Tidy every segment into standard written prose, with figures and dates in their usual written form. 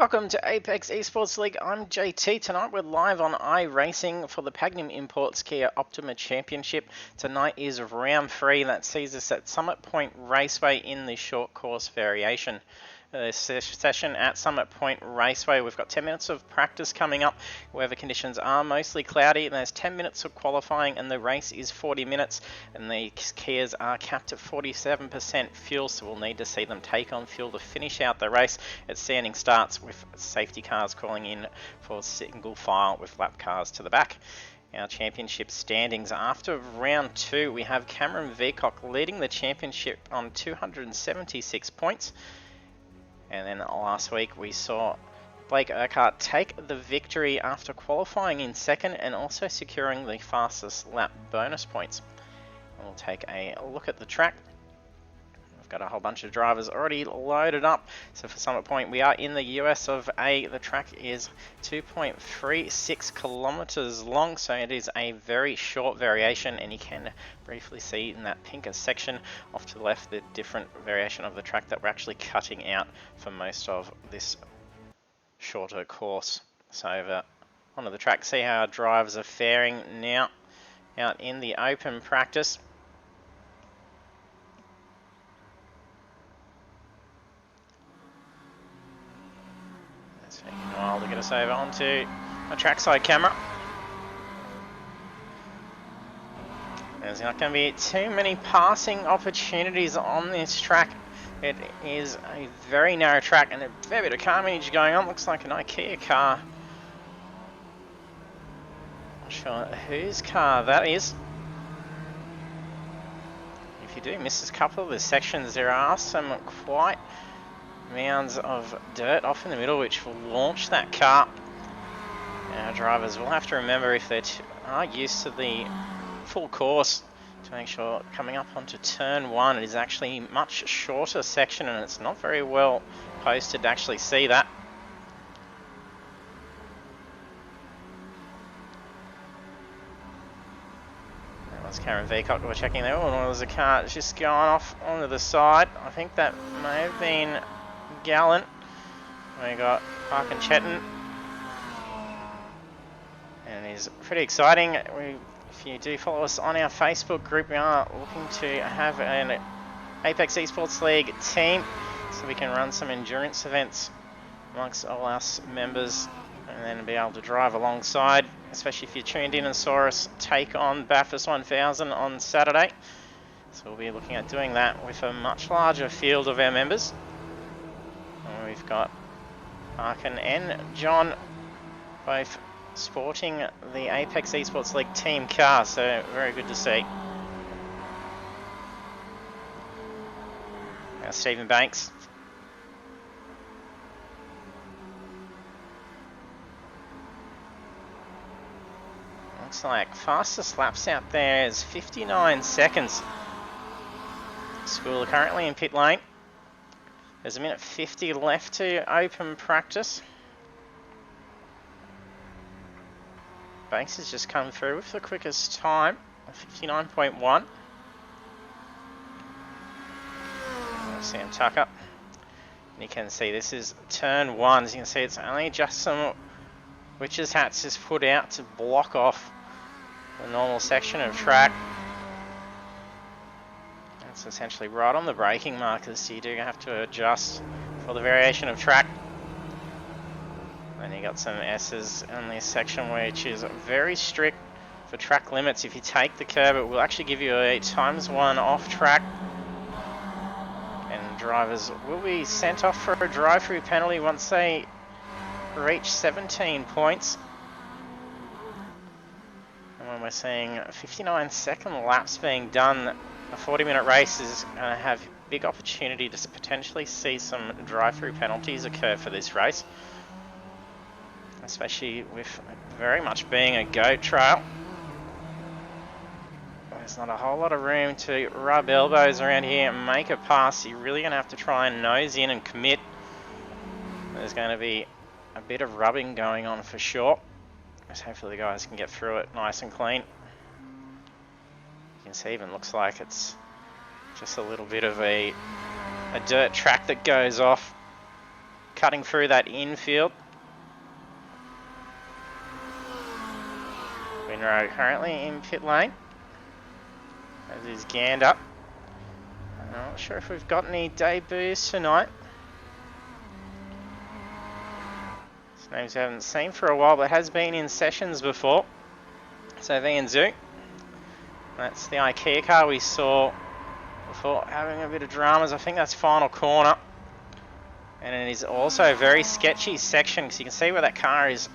Welcome to Apex Esports League. I'm JT. Tonight we're live on iRacing for the Pagnian Imports Kia Optima Championship. Tonight is round 3 that sees us at Summit Point Raceway in the short course variation. This session at Summit Point Raceway, we've got 10 minutes of practice coming up. Weather conditions are mostly cloudy and there's 10 minutes of qualifying and the race is 40 minutes and the Kias are capped at 47% fuel, so we'll need to see them take on fuel to finish out the race at standing starts with safety cars calling in for single file with lap cars to the back. Our championship standings after round 2, we have Cameron Veacock leading the championship on 276 points. And then last week we saw Blake Urquhart take the victory after qualifying in second and also securing the fastest lap bonus points. And we'll take a look at the track. We've got a whole bunch of drivers already loaded up. So for Summit Point, we are in the US of A. The track is 2.36 kilometers long, so it is a very short variation, and you can briefly see in that pinker section off to the left the different variation of the track that we're actually cutting out for most of this shorter course. So over onto the track, see how our drivers are faring now out in the open practice. It's taking a while to get us over onto a trackside camera. There's not going to be too many passing opportunities on this track. It is a very narrow track and a fair bit of car management going on. Looks like an IKEA car. Not sure whose car that is. If you do miss a couple of the sections, there are some quite mounds of dirt off in the middle which will launch that car. Our drivers will have to remember, if they are used to the full course, to make sure coming up onto turn 1, it is actually a much shorter section and it's not very well posted to actually see that. That was Cameron Veacock we're checking there. Oh, there's a car that's just gone off onto the side. I think that may have been Gallant. We got Park and Chetan. And it is pretty exciting. If you do follow us on our Facebook group, we are looking to have an Apex Esports League team so we can run some endurance events amongst all us members and then be able to drive alongside, especially if you tuned in and saw us take on Bathurst 1000 on Saturday. So we'll be looking at doing that with a much larger field of our members. And we've got Arkin and John both sporting the Apex Esports League team car, so very good to see. Now Stephen Banks. Looks like fastest laps out there is 59 seconds. School are currently in pit lane. There's a minute 50 left to open practice. Banks has just come through with the quickest time, 59.1. Sam Tucker. And you can see this is turn 1. As you can see, it's only just some witches' hats just put out to block off the normal section of track. It's essentially right on the braking markers, so you do have to adjust for the variation of track. And you got some S's in this section, which is very strict for track limits. If you take the curb, it will actually give you a ×1 off track. And drivers will be sent off for a drive-through penalty once they reach 17 points. And when we're seeing 59-second laps being done, a 40-minute race is going to have big opportunity to potentially see some drive-through penalties occur for this race, especially with very much being a goat trail. There's not a whole lot of room to rub elbows around here and make a pass. You're really going to have to try and nose in and commit. There's going to be a bit of rubbing going on for sure. Just hopefully the guys can get through it nice and clean. You can see even looks like it's just a little bit of a dirt track that goes off. cutting through that infield. Winrow currently in pit lane, as is Gander. I'm not sure if we've got any debuts tonight. It's names we haven't seen for a while, but has been in sessions before. So V and Zoo. That's the IKEA car we saw before having a bit of dramas. I think that's final corner. And it is also a very sketchy section, because you can see where that car is.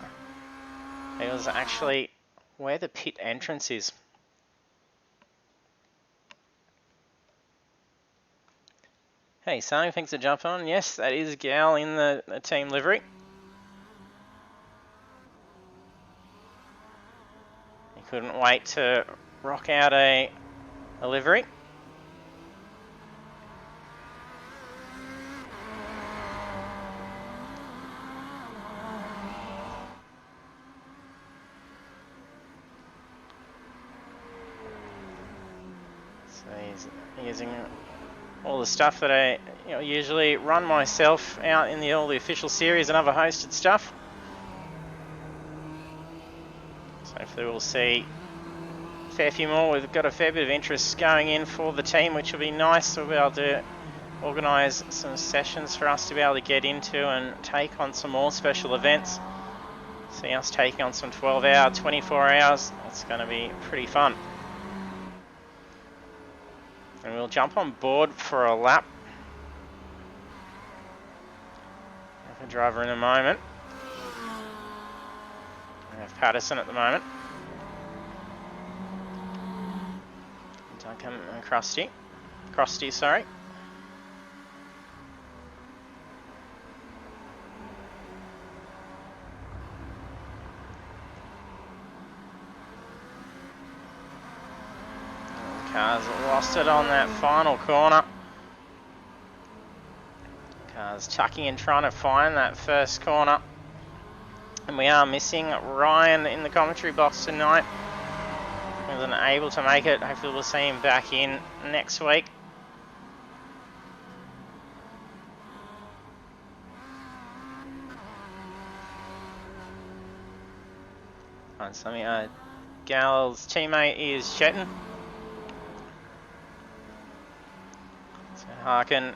It was actually where the pit entrance is. Hey, Sonny, thanks for jumping on. Yes, that is Gal in the team livery. He couldn't wait to rock out a livery. So he's using all the stuff that I usually run myself out in all the official series and other hosted stuff. So hopefully we'll see a fair few more. We've got a fair bit of interest going in for the team, which will be nice. We'll be able to organise some sessions for us to be able to get into and take on some more special events. See us taking on some 12-hour, 24 hours. It's going to be pretty fun. And we'll jump on board for a lap. Have a driver in a moment. We have Patterson at the moment. Duncan and Crusty, sorry. Cars lost it on that final corner. Cars tucking and trying to find that first corner. And we are missing Ryan in the commentary box tonight. He wasn't able to make it. Hopefully we'll see him back in next week. Alright, so Gal's teammate is Chetan. So Harkin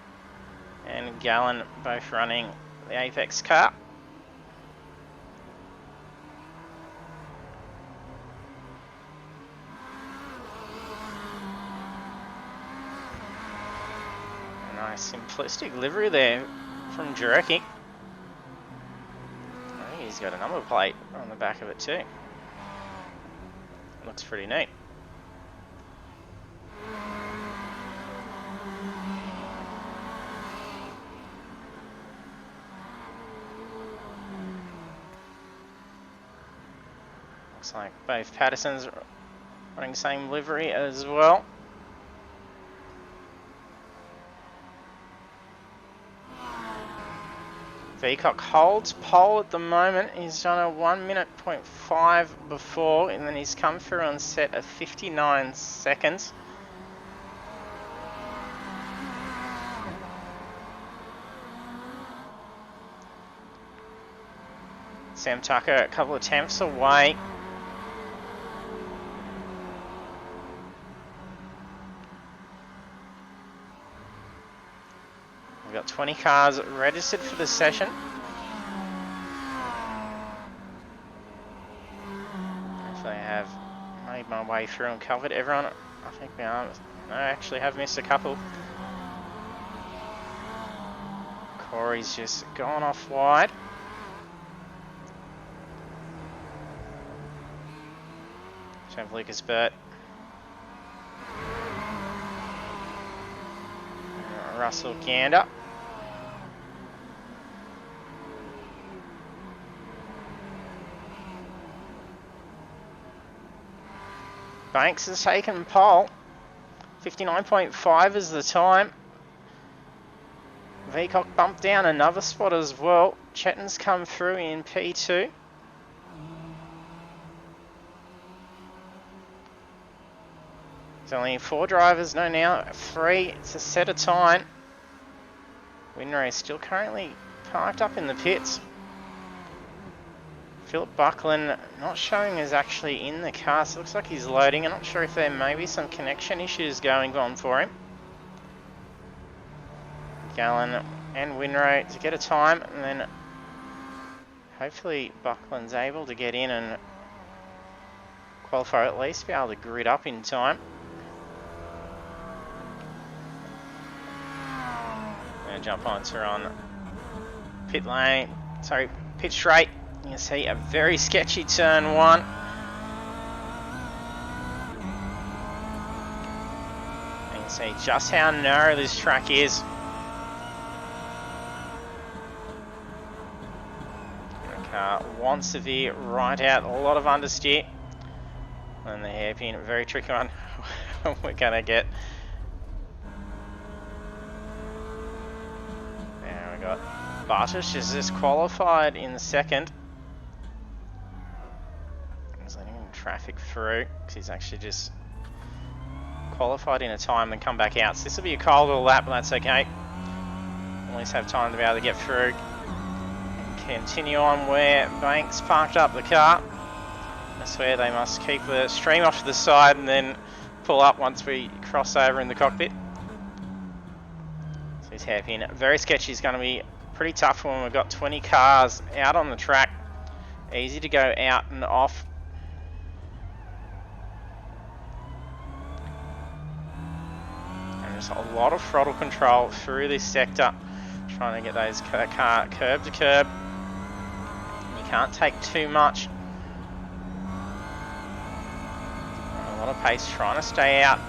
and Gallen both running the Apex car. A nice simplistic livery there from Jarecki. I think he's got a number plate on the back of it too. Looks pretty neat. Looks like both Pattersons running the same livery as well. Veacock holds pole at the moment. He's done a 1:05 before, and then he's come through and set a 59 seconds. Sam Tucker a couple of attempts away. We've got 20 cars registered for the session. Hopefully I have made my way through and covered everyone. I think we are. No, I actually have missed a couple. Corey's just gone off wide. Have Lucas Burt. Russell Gander. Banks has taken pole. 59.5 is the time. Veacock bumped down another spot as well. Chetan's come through in P2. There's only 4 drivers, no now 3, it's a set of time. Winray still currently parked up in the pits. Philip Buckland not showing is actually in the car, so it looks like he's loading. I'm not sure if there may be some connection issues going on for him. Gallen and Winrow to get a time, and then hopefully Buckland's able to get in and qualify, at least be able to grid up in time. And jump onto on pit lane, sorry, pit straight. You can see a very sketchy turn one. You can see just how narrow this track is. The car wants to veer right out, a lot of understeer. And the hairpin, very tricky one. We're gonna get. There we got Bartosz is just qualified in the second. He's letting traffic through because he's actually just qualified in a time and come back out. So this will be a cold little lap, but that's okay. At least have time to be able to get through. And continue on where Banks parked up the car. That's where they must keep the stream off to the side and then pull up once we cross over in the cockpit. So his hairpin, very sketchy, is going to be pretty tough when we've got 20 cars out on the track. Easy to go out and off. And there's a lot of throttle control through this sector, trying to get those car curb to curb. You can't take too much. A lot of pace, trying to stay out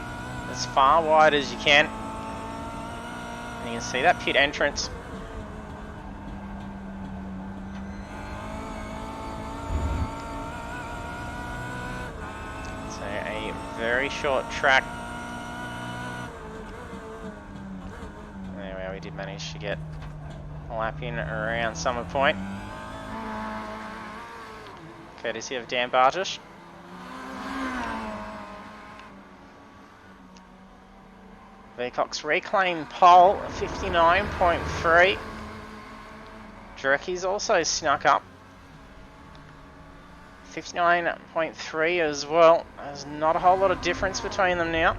as far wide as you can. And you can see that pit entrance. So a very short track. There we did manage to get a lap in around Summer Point. Courtesy of Dan Bartosz. Veacock's reclaimed pole, 59.3. Drecky's also snuck up. 59.3 as well. There's not a whole lot of difference between them now.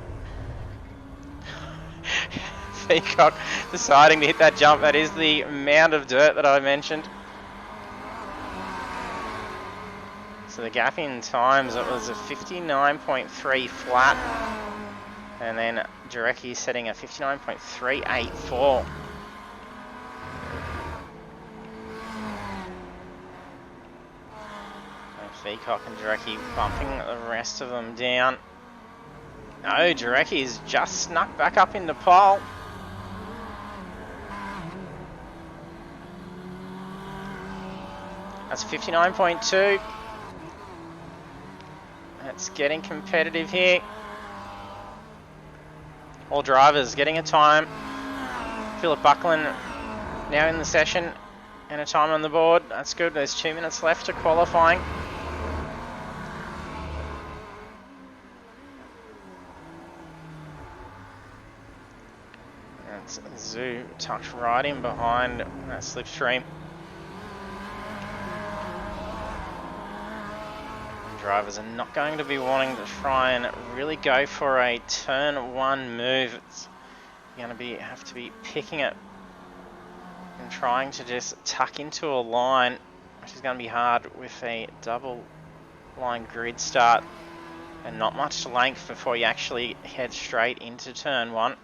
Veacock deciding to hit that jump. That is the mound of dirt that I mentioned. So the gap in times, it was a 59.3 flat. And then Jarecki setting a 59.384. Veacock and Jarecki bumping the rest of them down. No, Jarecki's just snuck back up in the pole. That's 59.2. It's getting competitive here. All drivers getting a time. Philip Buckland now in the session and a time on the board. That's good. There's 2 minutes left to qualifying. That's Zoo tucked right in behind that slipstream. Drivers are not going to be wanting to try and really go for a turn one move. It's going to have to be picking it and trying to just tuck into a line, which is going to be hard with a double line grid start and not much length before you actually head straight into turn one,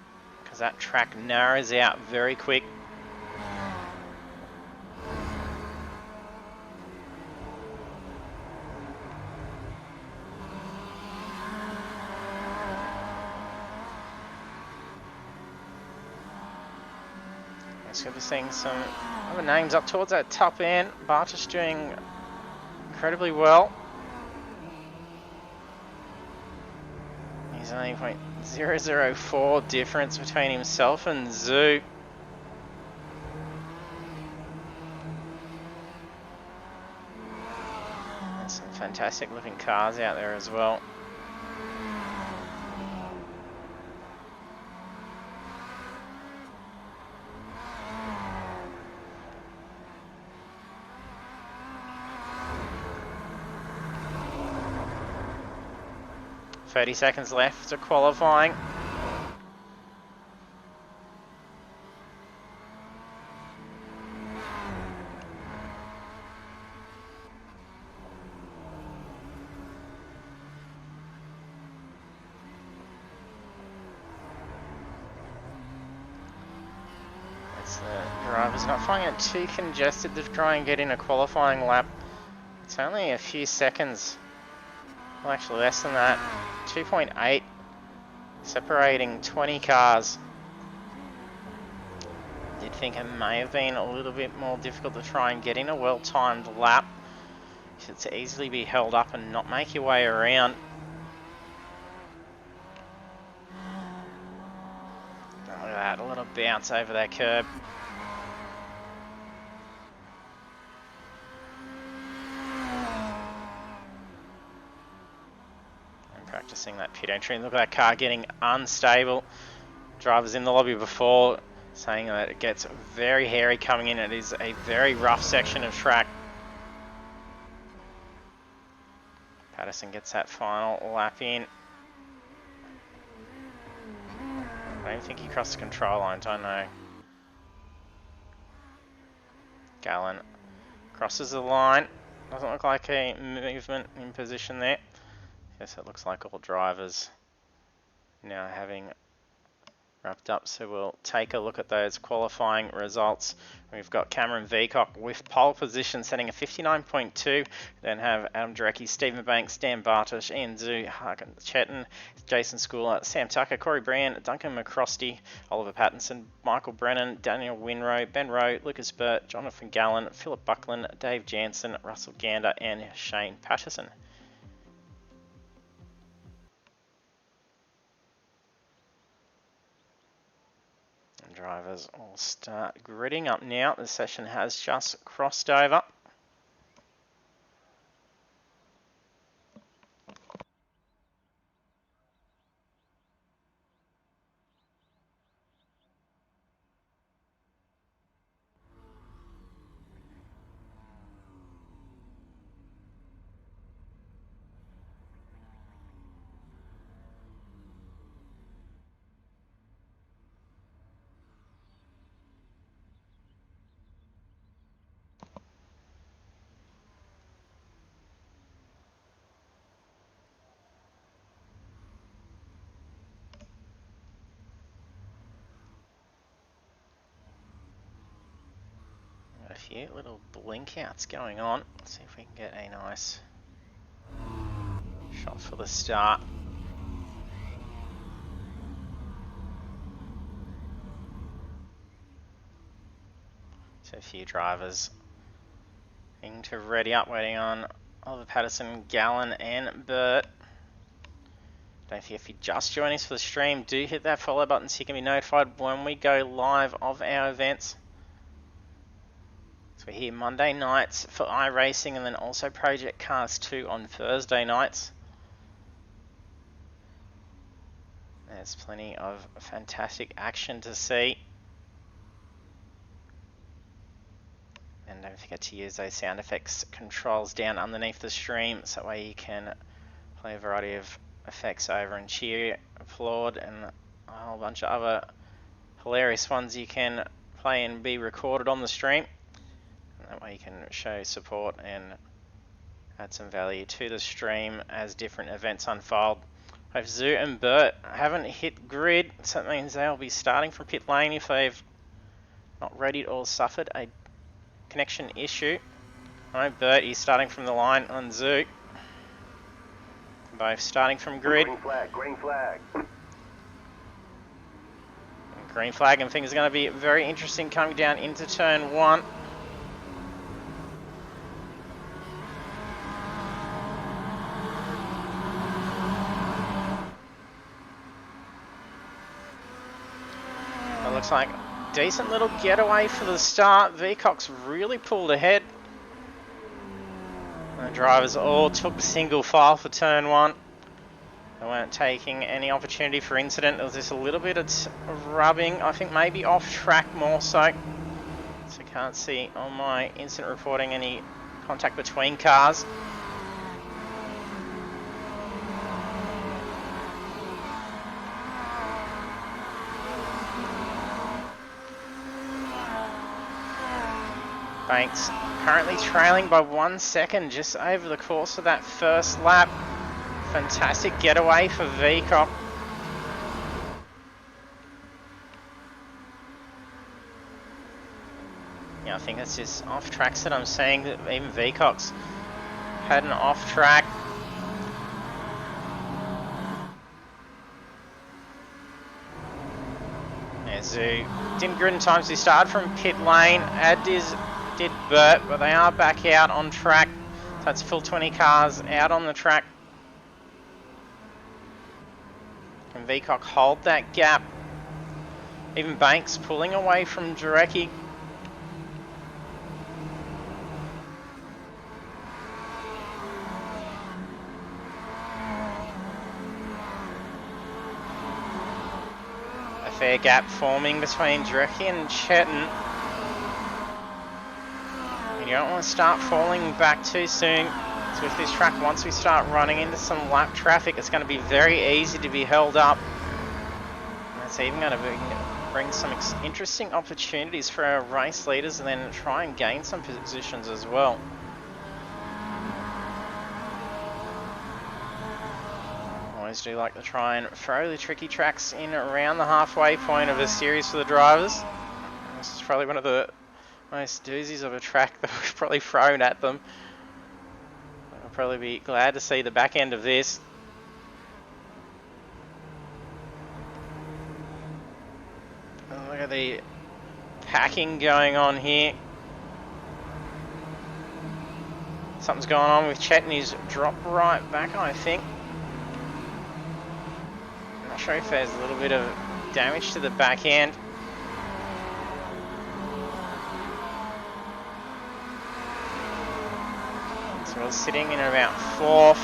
because that track narrows out very quick. So we're seeing some other names up towards that top end. Bartosz doing incredibly well. He's only 0.004 difference between himself and Zoo. There's some fantastic looking cars out there as well. 30 seconds left to qualifying. The driver's not finding it too congested to try and get in a qualifying lap. It's only a few seconds, well actually less than that, 2.8, separating 20 cars. I did think it may have been a little bit more difficult to try and get in a well-timed lap. You should easily be held up and not make your way around. Look at that, a little bounce over that curb. Practicing that pit entry. Look at that car getting unstable. Drivers in the lobby before saying that it gets very hairy coming in. It is a very rough section of track. Patterson gets that final lap in. I don't think he crossed the control line, don't know. Gallen crosses the line. Doesn't look like a movement in position there. Yes, it looks like all drivers now having wrapped up, so we'll take a look at those qualifying results. We've got Cameron Veacock with pole position setting a 59.2, then have Adam Drecke, Stephen Banks, Dan Bartosh, Ian Zhu, Hagen Chetan, Jason Schooler, Sam Tucker, Corey Brand, Duncan McCrosty, Oliver Pattinson, Michael Brennan, Daniel Winrow, Ben Rowe, Lucas Burt, Jonathan Gallen, Philip Buckland, Dave Jansen, Russell Gander and Shane Patterson. Drivers will start gridding up now. The session has just crossed over. A few little blink outs going on. Let's see if we can get a nice shot for the start. So a few drivers being to ready up, waiting on Oliver Patterson, Gallen and Burt. Don't forget, if you just join us for the stream, do hit that follow button so you can be notified when we go live of our events. So we're here Monday nights for iRacing and then also Project Cars 2 on Thursday nights. There's plenty of fantastic action to see. And don't forget to use those sound effects controls down underneath the stream so that way you can play a variety of effects over and cheer, applaud and a whole bunch of other hilarious ones you can play and be recorded on the stream. That way you can show support and add some value to the stream as different events unfold. Both Zoo and Burt haven't hit grid, so that means they'll be starting from pit lane if they've not readied or suffered a connection issue. Alright, Burt is starting from the line on Zoo. Both starting from grid. Green flag, green flag. Green flag, and things are going to be very interesting coming down into turn 1. Looks like a decent little getaway for the start. Veacock's really pulled ahead. The drivers all took single file for turn 1. They weren't taking any opportunity for incident. There was just a little bit of rubbing, I think maybe off track more so. So I can't see on my incident reporting any contact between cars. Banks currently trailing by 1 second just over the course of that first lap. Fantastic getaway for Vcock. Yeah, I think that's just off tracks that I'm seeing that even Vcock's had an off track. Yeah, Zoo didn't good in time, so he started from pit lane. Adiz did Burt, but they are back out on track. So it's full 20 cars out on the track. Can Vcock hold that gap? Even Banks pulling away from Jarecki. A fair gap forming between Jarecki and Chetan. And you don't want to start falling back too soon. So with this track, once we start running into some lap traffic, it's going to be very easy to be held up. And that's even going to bring some interesting opportunities for our race leaders and then try and gain some positions as well. Always do like to try and throw the tricky tracks in around the halfway point of a series for the drivers. This is probably one of the most doozies of a track that we've probably thrown at them. I'll probably be glad to see the back end of this. Look at the packing going on here. Something's going on with Chetan. He's dropped right back, I think. I'm not sure if there's a little bit of damage to the back end. So we're sitting in about 4th.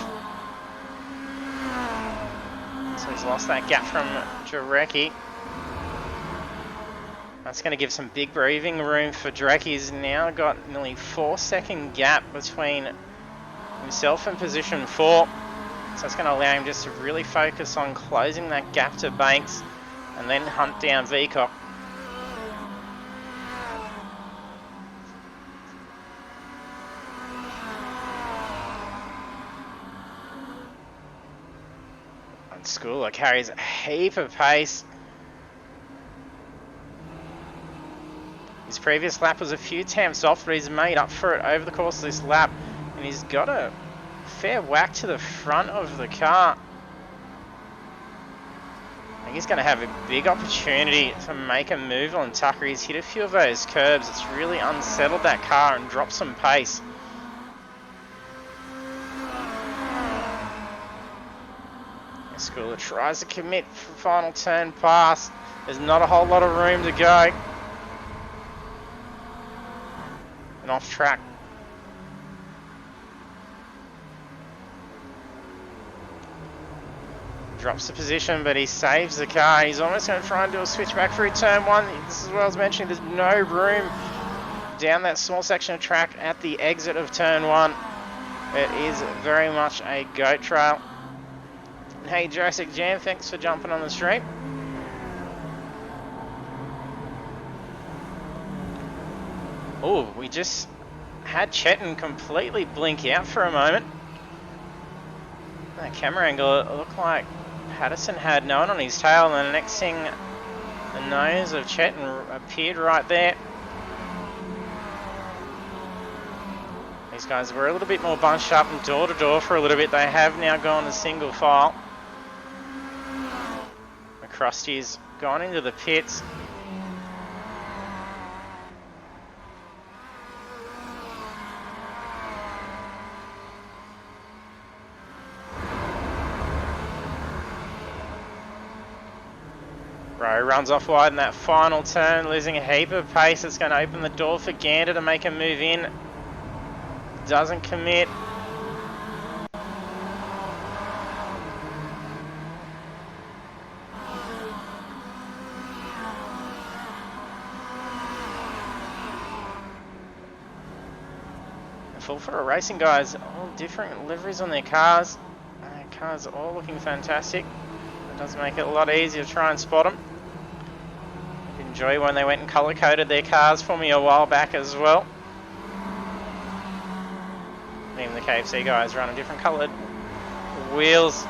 So he's lost that gap from Jarecki. That's going to give some big breathing room for Jarecki. He's now got nearly 4-second gap between himself and position 4. So it's going to allow him just to really focus on closing that gap to Banks and then hunt down Vcock. And Schooler carries a heap of pace. His previous lap was a few tenths off, but he's made up for it over the course of this lap. And he's got a fair whack to the front of the car. I think he's going to have a big opportunity to make a move on Tucker. He's hit a few of those curbs. It's really unsettled that car and dropped some pace. Schooler tries to commit for final turn pass. There's not a whole lot of room to go. And off track. Drops the position, but he saves the car. He's almost going to try and do a switch back through turn 1. This is what I was mentioning. There's no room down that small section of track at the exit of turn 1. It is very much a goat trail. Hey Jurassic Jam, thanks for jumping on the stream. Oh, we just had Chetan completely blink out for a moment. That camera angle, it looked like Patterson had no one on his tail, and the next thing, the nose of Chetan appeared right there. These guys were a little bit more bunched up and door to door for a little bit. They have now gone to single file. Krusty's gone into the pits. Rowe runs off wide in that final turn, losing a heap of pace. It's going to open the door for Gander to make a move in. Doesn't commit. Full for a racing, guys. All different liveries on their cars. Cars are all looking fantastic. It does make it a lot easier to try and spot them. I enjoy when they went and colour coded their cars for me a while back as well. Even the KFC guys running different coloured wheels.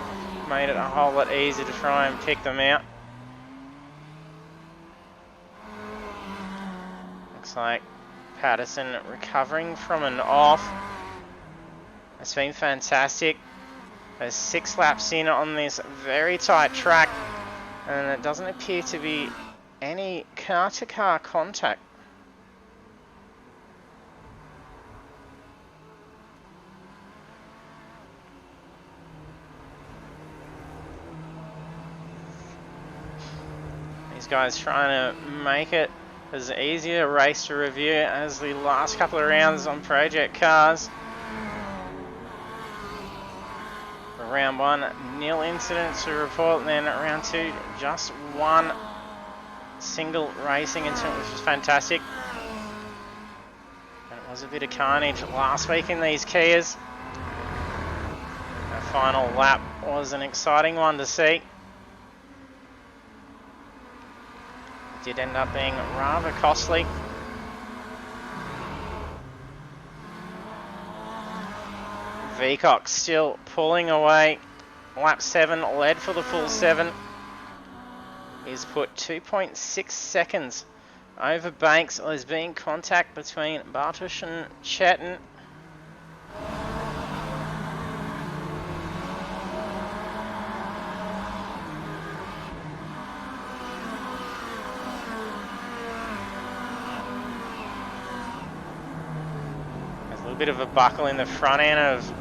Made it a whole lot easier to try and pick them out. Looks like Patterson recovering from an off. It's been fantastic. There's 6 laps in on this very tight track, and it doesn't appear to be any car-to-car contact. These guys trying to make it as easy a race to review as the last couple of rounds on project cars. For round 1, nil incidents to report, and then at round 2, just 1 single racing incident, which was fantastic. And it was a bit of carnage last week in these Kias. That final lap was an exciting one to see. It did end up being rather costly. Veacock still pulling away. Lap 7, led for the full 7. He's put 2.6 seconds over Banks. There's been contact between Bartosz and Chetan. There's a little bit of a buckle in the front end of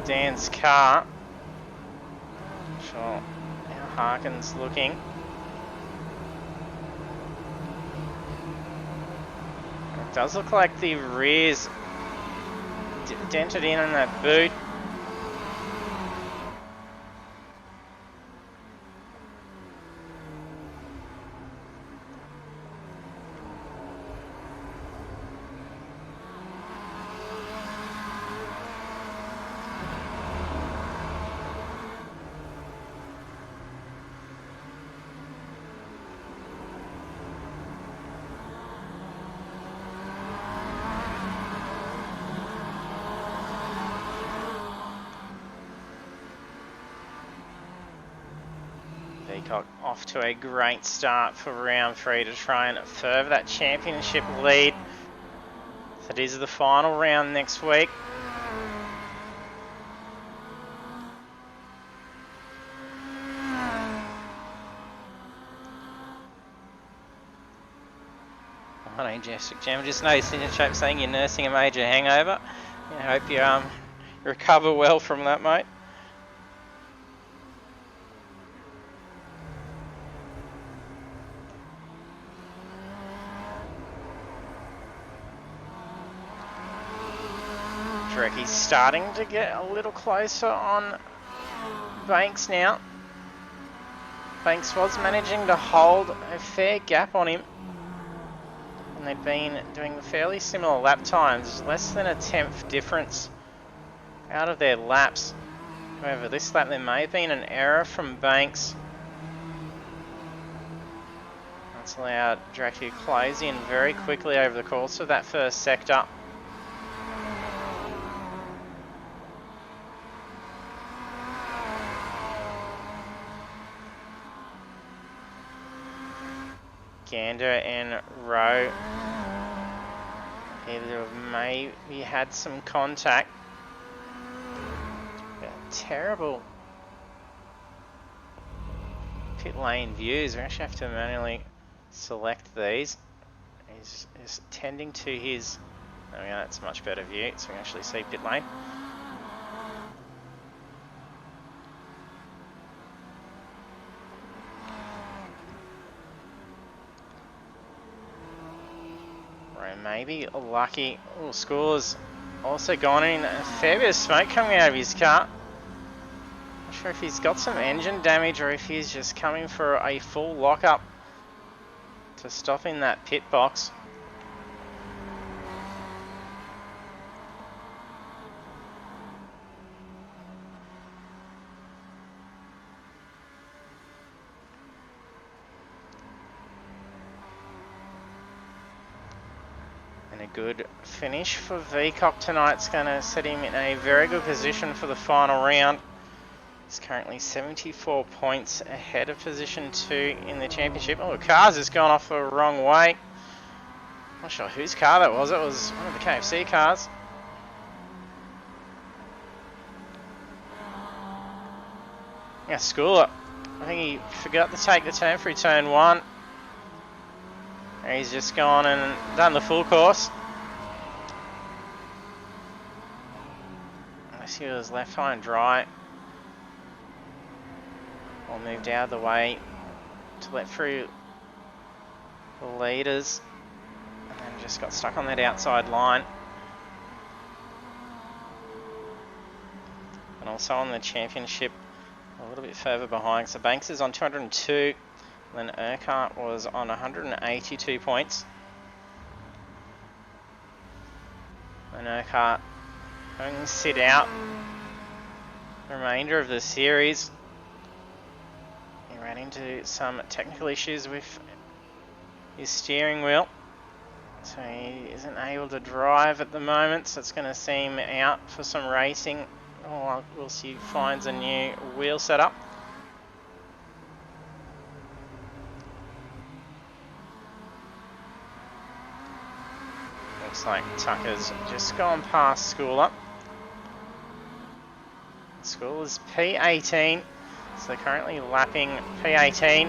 Dan's car. Sure how Harkin's looking. It does look like the rear's dented in on that boot. Veacock off to a great start for round 3 to try and further that championship lead. So it is the final round next week. Hello, Jessica Jam. Just noticed in your chat saying you're nursing a major hangover. I hope you recover well from that, mate. He's starting to get a little closer on Banks now. Banks was managing to hold a fair gap on him, and they'd been doing fairly similar lap times, less than a 1/10 difference out of their laps. However, this lap there may have been an error from Banks. That's allowed Dracula to close in very quickly over the course of that first sector. Gander and Rowe either have maybe had some contact. Terrible pit lane views. We actually have to manually select these. He's tending to his... Oh yeah, that's a much better view, so we can actually see pit lane. Maybe lucky. Oh, Score's also gone in. A fair bit of smoke coming out of his car. Not sure if he's got some engine damage or if he's just coming for a full lockup to stop in that pit box. And a good finish for Vcock tonight. It's going to set him in a very good position for the final round. He's currently 74 points ahead of position 2 in the championship. Oh, the car's just gone off the wrong way. Not sure whose car that was. It was one of the KFC cars. Yeah, Schooler. I think he forgot to take the turn through turn 1. And he's just gone and done the full course. Unless he was left high and dry. Or moved out of the way to let through the leaders. And then just got stuck on that outside line. And also on the championship, a little bit further behind. So Banks is on 202. Then Urquhart was on 182 points. And Urquhart going to sit out the remainder of the series. He ran into some technical issues with his steering wheel. So he isn't able to drive at the moment. So it's going to see him out for some racing. Oh, we'll see if he finds a new wheel setup. Looks like Tucker's just gone past Schooler. Schooler's P18, so currently lapping P18.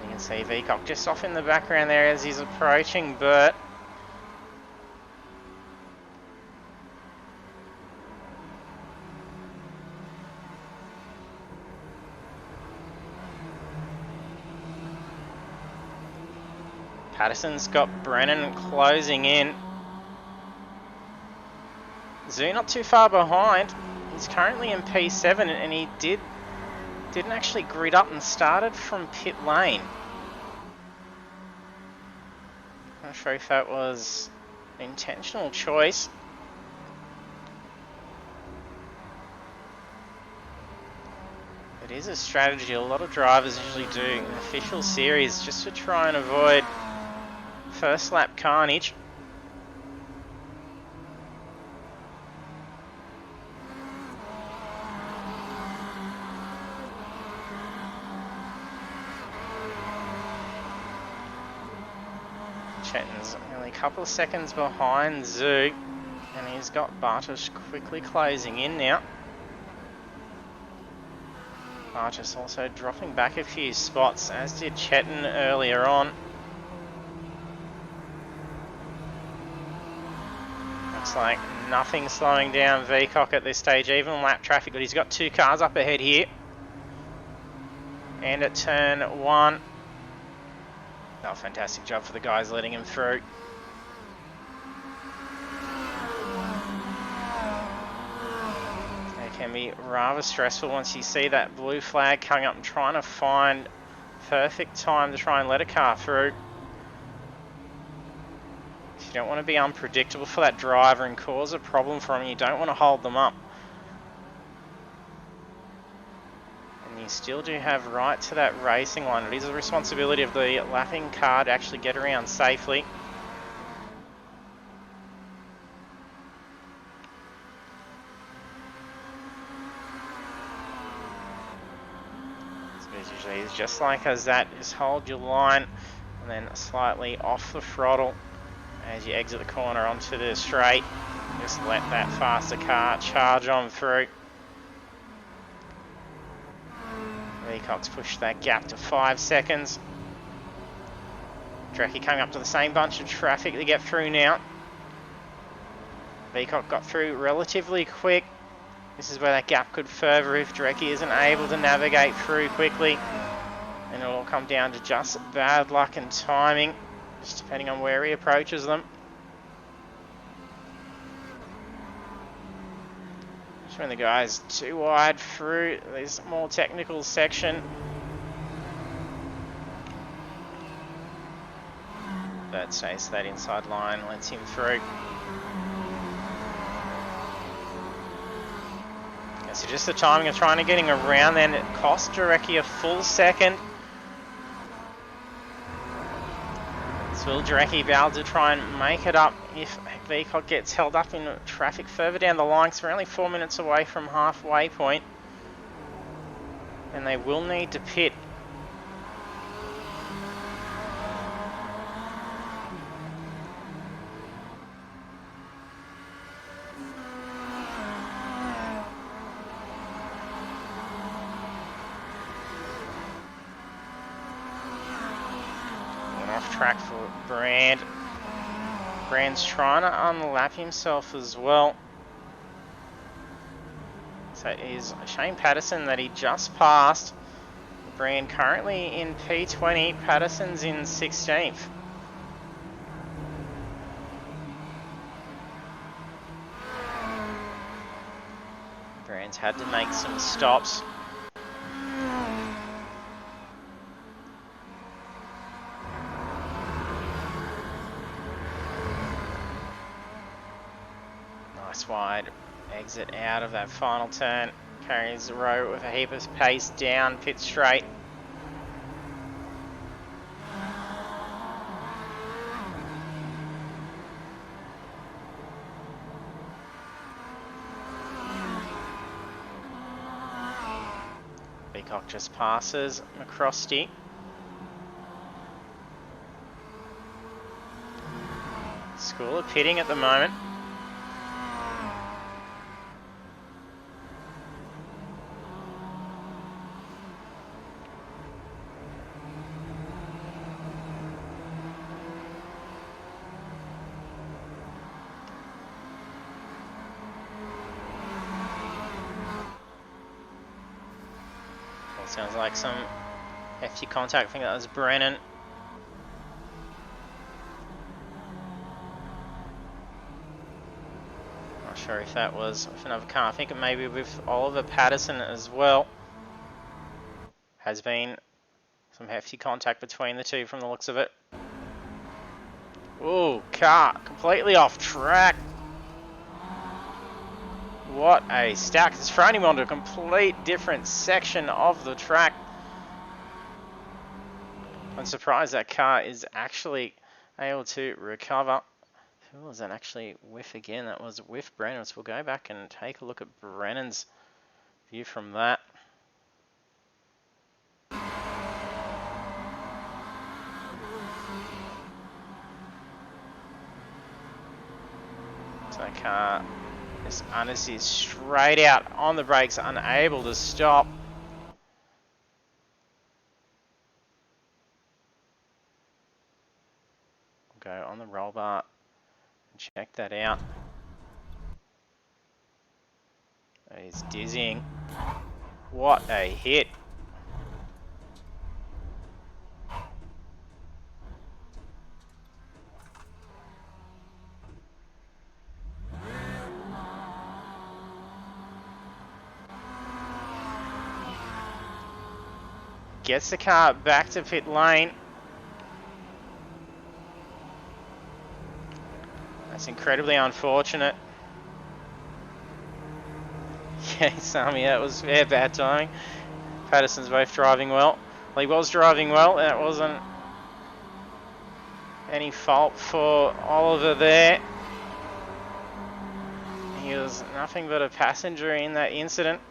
You can see Vcock just off in the background there as he's approaching Burt. Patterson's got Brennan closing in. Zoo not too far behind. He's currently in P7 and he didn't actually grid up and started from pit lane. Not sure if that was an intentional choice. It is a strategy a lot of drivers usually do in official series just to try and avoid first lap carnage. Chetton's only a couple of seconds behind Zoo, and he's got Bartosz quickly closing in now. Bartosz also dropping back a few spots, as did Chetton earlier on. Looks like nothing slowing down Vcock at this stage, even lap traffic, but he's got 2 cars up ahead here. And at turn 1. Oh, fantastic job for the guys letting him through. It can be rather stressful once you see that blue flag coming up and trying to find perfect time to try and let a car through. You don't want to be unpredictable for that driver and cause a problem for him. You don't want to hold them up. And you still do have right to that racing line. It is the responsibility of the lapping car to actually get around safely. So usually it's just like as that, just hold your line and then slightly off the throttle as you exit the corner onto the straight. Just let that faster car charge on through. Vcock's pushed that gap to 5 seconds. Drecky coming up to the same bunch of traffic to get through now. Vcock got through relatively quick. This is where that gap could further if Drecky isn't able to navigate through quickly. And it'll all come down to just bad luck and timing, just depending on where he approaches them. Just when the guy's too wide through this more technical section. But stays to that inside line, lets him through. So just the timing of trying to getting around then, it cost Jarecki a full second. So Will Drecky be able to try and make it up if Vicock gets held up in traffic further down the line? Because we're only 4 minutes away from halfway point. And they will need to pit. Off track for Brand. Brand's trying to unlap himself as well. So it is Shane Patterson that he just passed. Brand currently in P20, Patterson's in 16th. Brand's had to make some stops. Nice wide exit out of that final turn. Carries the row with a heap of pace down pit straight. Peacock just passes McCrosty. School are pitting at the moment. Sounds like some hefty contact. I think that was Brennan. Not sure if that was with another car. I think it may be with Oliver Patterson as well. Has been some hefty contact between the two from the looks of it. Ooh, car completely off track. What a stack. It's thrown him onto a complete different section of the track. I'm surprised that car is actually able to recover. Who was that actually with again? That was with Brennan. So we'll go back and take a look at Brennan's view from that. So that car is honestly straight out on the brakes, unable to stop. We'll go on the roll bar and check that out. That is dizzying. What a hit. Gets the car back to pit lane. That's incredibly unfortunate. Yeah, Sammy, that was very bad timing. Patterson's both driving well. Well, he was driving well. That wasn't any fault for Oliver there. He was nothing but a passenger in that incident.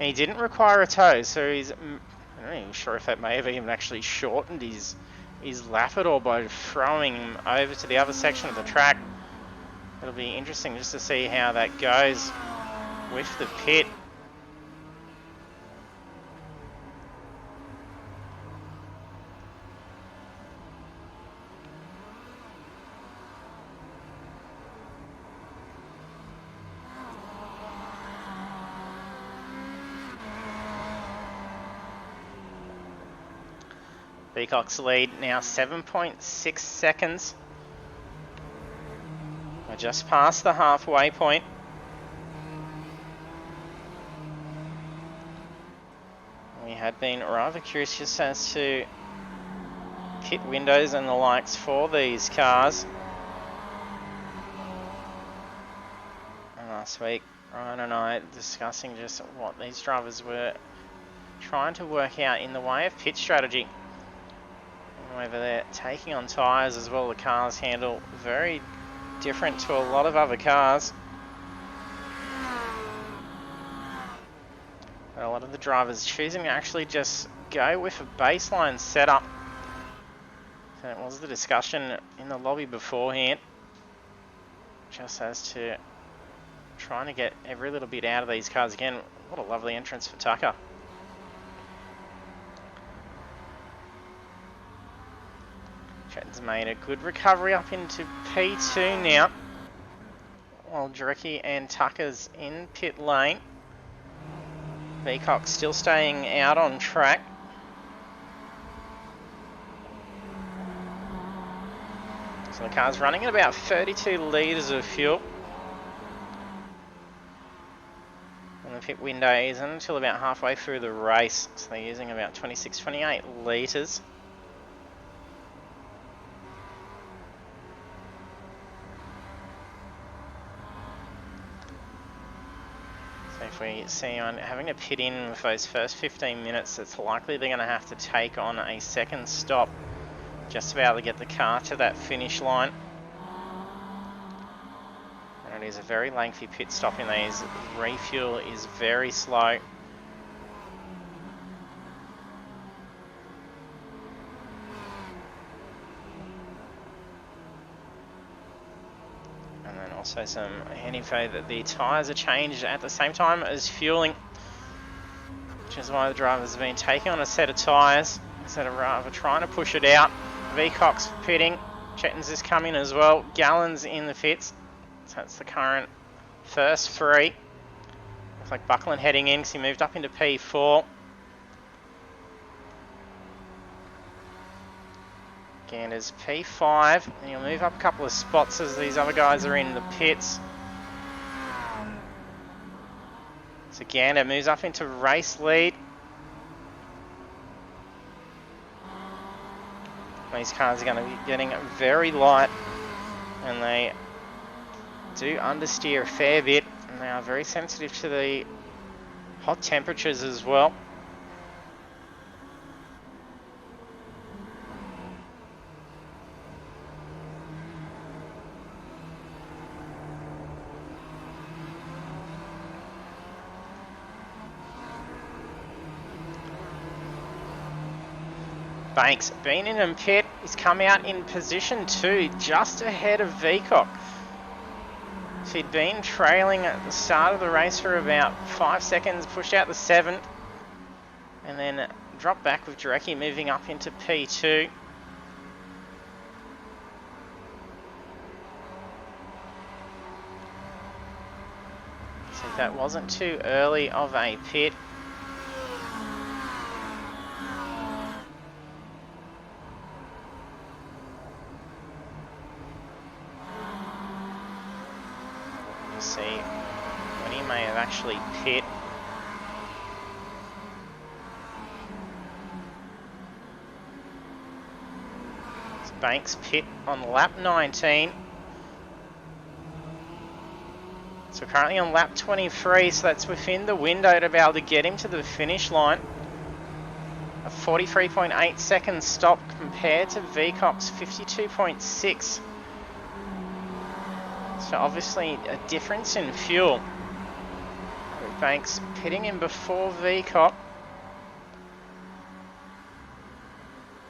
And he didn't require a tow, so he's... I'm not even sure if that may have even actually shortened his lap at all by throwing him over to the other section of the track. It'll be interesting just to see how that goes with the pit. Peacock's lead now 7.6 seconds. We're just past the halfway point. We had been rather curious as to pit windows and the likes for these cars. And last week, Ryan and I discussing just what these drivers were trying to work out in the way of pit strategy. Over there, taking on tyres as well. The cars handle very different to a lot of other cars. But a lot of the drivers choosing to actually just go with a baseline setup. So it was the discussion in the lobby beforehand. Just as to trying to get every little bit out of these cars. Again, what a lovely entrance for Tucker. Chetton's made a good recovery up into P2 now. While Drecky and Tucker's in pit lane. Veacock still staying out on track. So the car's running at about 32 litres of fuel. And the pit window isn't until about halfway through the race. So they're using about 26, 28 litres. So if we see on having to pit in with those first 15 minutes, it's likely they're going to have to take on a second stop just to be able to get the car to that finish line. And it is a very lengthy pit stop in these. Refuel is very slow. And then also some info that the tyres are changed at the same time as fueling, which is why the drivers have been taking on a set of tyres instead of rather trying to push it out. Veacock's pitting, Chetton's is coming as well, Gallen's in the pits, so that's the current first three. Looks like Buckland heading in because he moved up into P4. Gander's P5, and he'll move up a couple of spots as these other guys are in the pits. So Gander moves up into race lead. These cars are going to be getting very light, and they do understeer a fair bit, and they are very sensitive to the hot temperatures as well. Banks been in and pit. He's come out in position 2, just ahead of Veacock. So he'd been trailing at the start of the race for about 5 seconds, pushed out the 7th, and then dropped back with Drecky moving up into P2. So that wasn't too early of a pit. See when he may have actually pit. It's Banks pit on lap 19. So currently on lap 23, so that's within the window to be able to get him to the finish line. A 43.8 second stop compared to Veacock's 52.6. So obviously a difference in fuel. With Banks pitting in before Veacock.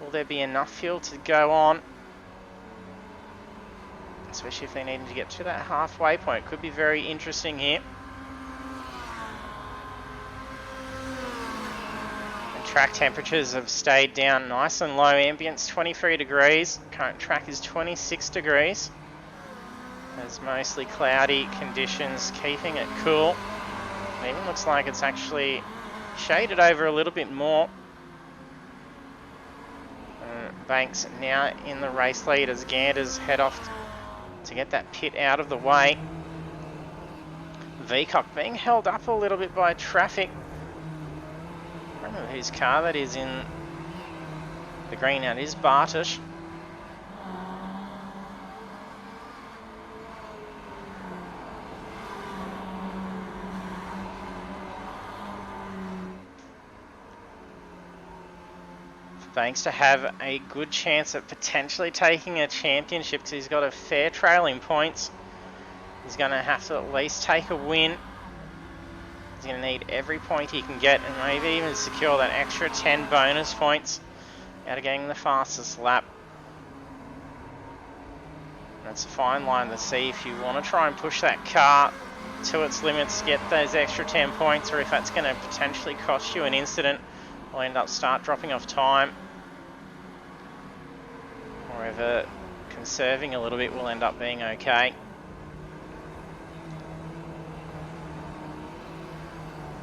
Will there be enough fuel to go on? Especially if they need to get to that halfway point. Could be very interesting here. And track temperatures have stayed down nice and low. Ambient's 23 degrees. Current track is 26 degrees. There's mostly cloudy conditions, keeping it cool. It even looks like it's actually shaded over a little bit more. Banks now in the race lead as Ganders head off to get that pit out of the way. Veacock being held up a little bit by traffic. I don't know whose car that is in the green. That is Bartish. Banks to have a good chance at potentially taking a championship because he's got a fair trail in points. He's going to have to at least take a win. He's going to need every point he can get and maybe even secure that extra 10 bonus points out of getting the fastest lap. That's a fine line to see if you want to try and push that car to its limits, get those extra 10 points, or if that's going to potentially cost you an incident or end up dropping off time. However, conserving a little bit will end up being okay.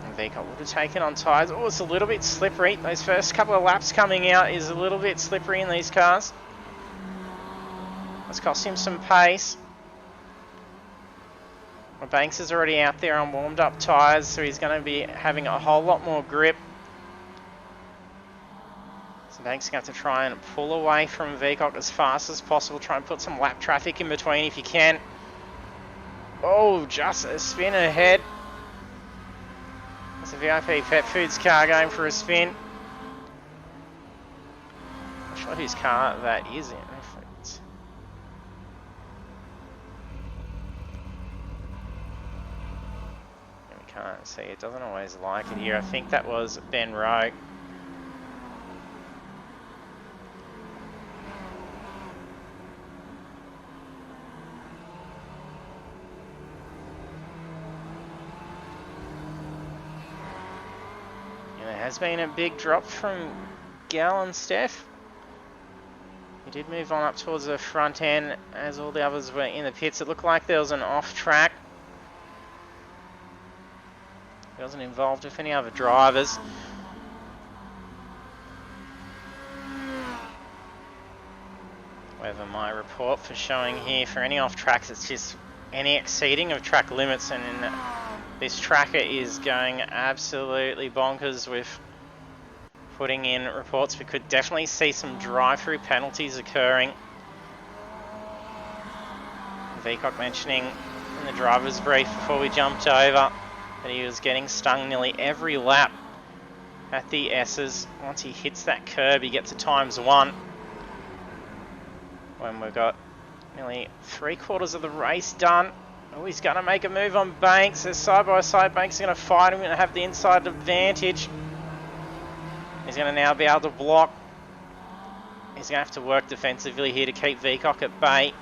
And Vico would have taken on tyres. Oh, it's a little bit slippery. Those first couple of laps coming out is a little bit slippery in these cars. It's cost him some pace. Well, Banks is already out there on warmed up tyres, so he's going to be having a whole lot more grip. So Banks is going to have to try and pull away from Vicock as fast as possible. Try and put some lap traffic in between if you can. Oh, just a spin ahead. There's a VIP Pet Foods car going for a spin. Not sure whose car that is in. Can't see, it doesn't always like it here. I think that was Ben Rowe. And there has been a big drop from Gal and Steph. He did move on up towards the front end as all the others were in the pits. It looked like there was an off track. He wasn't involved with any other drivers. However, my report for showing here for any off tracks, it's just any exceeding of track limits, and this tracker is going absolutely bonkers with putting in reports. We could definitely see some drive-through penalties occurring. Vicock mentioning in the driver's brief before we jumped over that he was getting stung nearly every lap at the S's. Once he hits that curb, he gets a ×1. When we've got nearly 3/4 of the race done. Oh, he's going to make a move on Banks. They're side by side. Banks is going to fight him and have the inside advantage. He's going to now be able to block. He's going to have to work defensively here to keep Vicock at bay.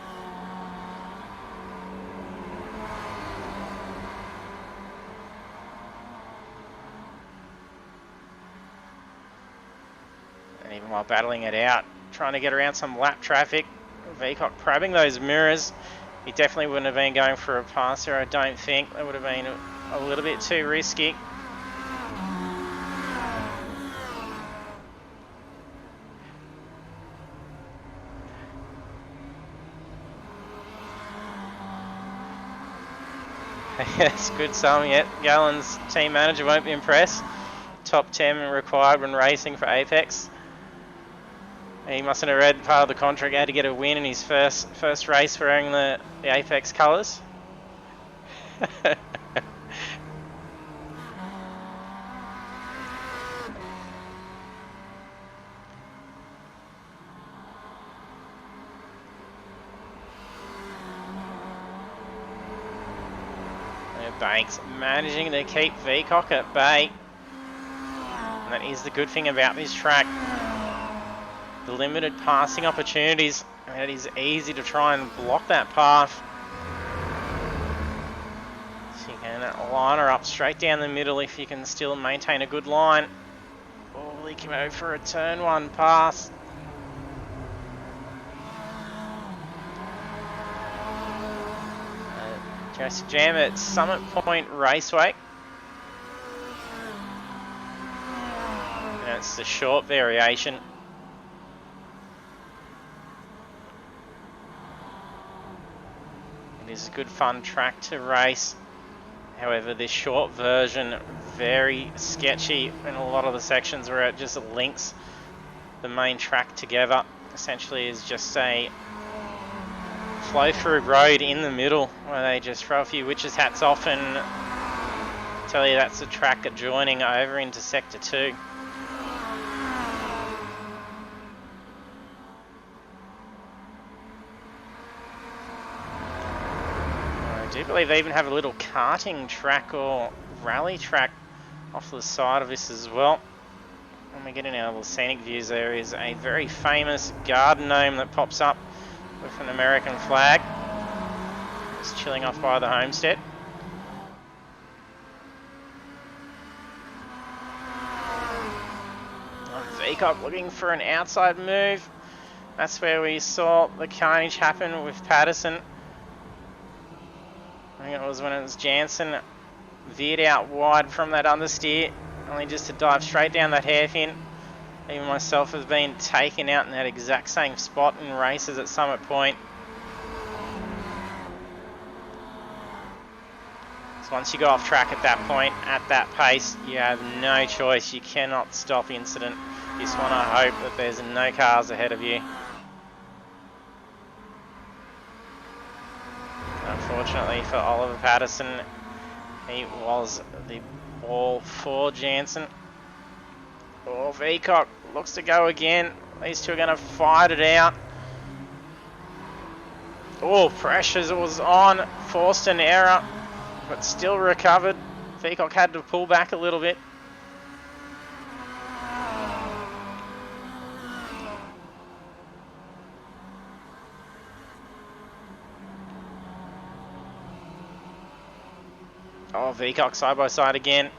Even while battling it out, trying to get around some lap traffic. Vicock grabbing those mirrors. He definitely wouldn't have been going for a pass there, I don't think. That would have been a little bit too risky. Yes, good sum yet. Gallen's team manager won't be impressed. Top 10 required when racing for Apex. He mustn't have read part of the contract. He had to get a win in his first race wearing the Apex colours. Banks managing to keep Vicock at bay. And that is the good thing about this track. The limited passing opportunities, and it is easy to try and block that path. So you can line her up straight down the middle if you can still maintain a good line. Oh, he came over for a ×1 pass. Just jam at Summit Point Raceway. And it's the short variation. It is a good fun track to race. However, this short version, very sketchy in a lot of the sections where it just links the main track together. Essentially is just a flow through road in the middle where they just throw a few witches hats off and tell you that's the track adjoining over into Sector 2. do believe they even have a little karting track or rally track off the side of this as well. When we get in our little scenic views, there is a very famous garden gnome that pops up with an American flag. Just chilling off by the homestead. Veacock looking for an outside move. That's where we saw the carnage happen with Patterson. I think it was when it was Jansen veered out wide from that understeer, only just to dive straight down that hairpin. Even myself have been taken out in that exact same spot in races at Summit Point. So once you go off track at that point, at that pace, you have no choice. You cannot stop incident. You just want to hope that there's no cars ahead of you. Unfortunately for Oliver Patterson, he was the ball for Jansen. Oh, Veacock looks to go again. These two are going to fight it out. Oh, pressures was on. Forced an error, but still recovered. Veacock had to pull back a little bit. Oh, Veacock side by side again.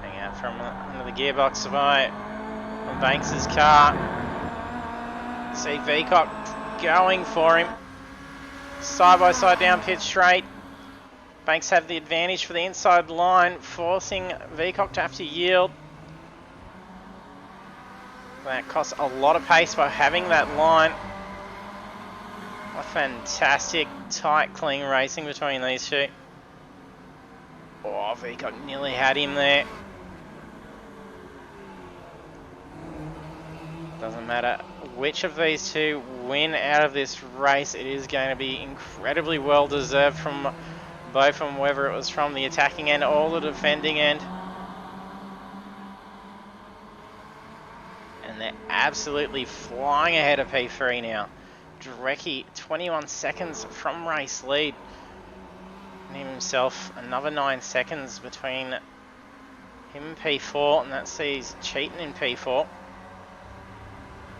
Hang out from under the gearbox by Banks's car. See Veacock going for him. Side by side down pit straight. Banks have the advantage for the inside line, forcing Veacock to have to yield. That costs a lot of pace by having that line. What fantastic, tight, clean racing between these two. Oh, Veacock nearly had him there. Doesn't matter which of these two win out of this race, it is going to be incredibly well deserved from both of them, whether it was from the attacking end or the defending end. And they're absolutely flying ahead of P3 now. Drecke 21 seconds from race lead. And himself another 9 seconds between him and P4, and that sees Cheaton in P4.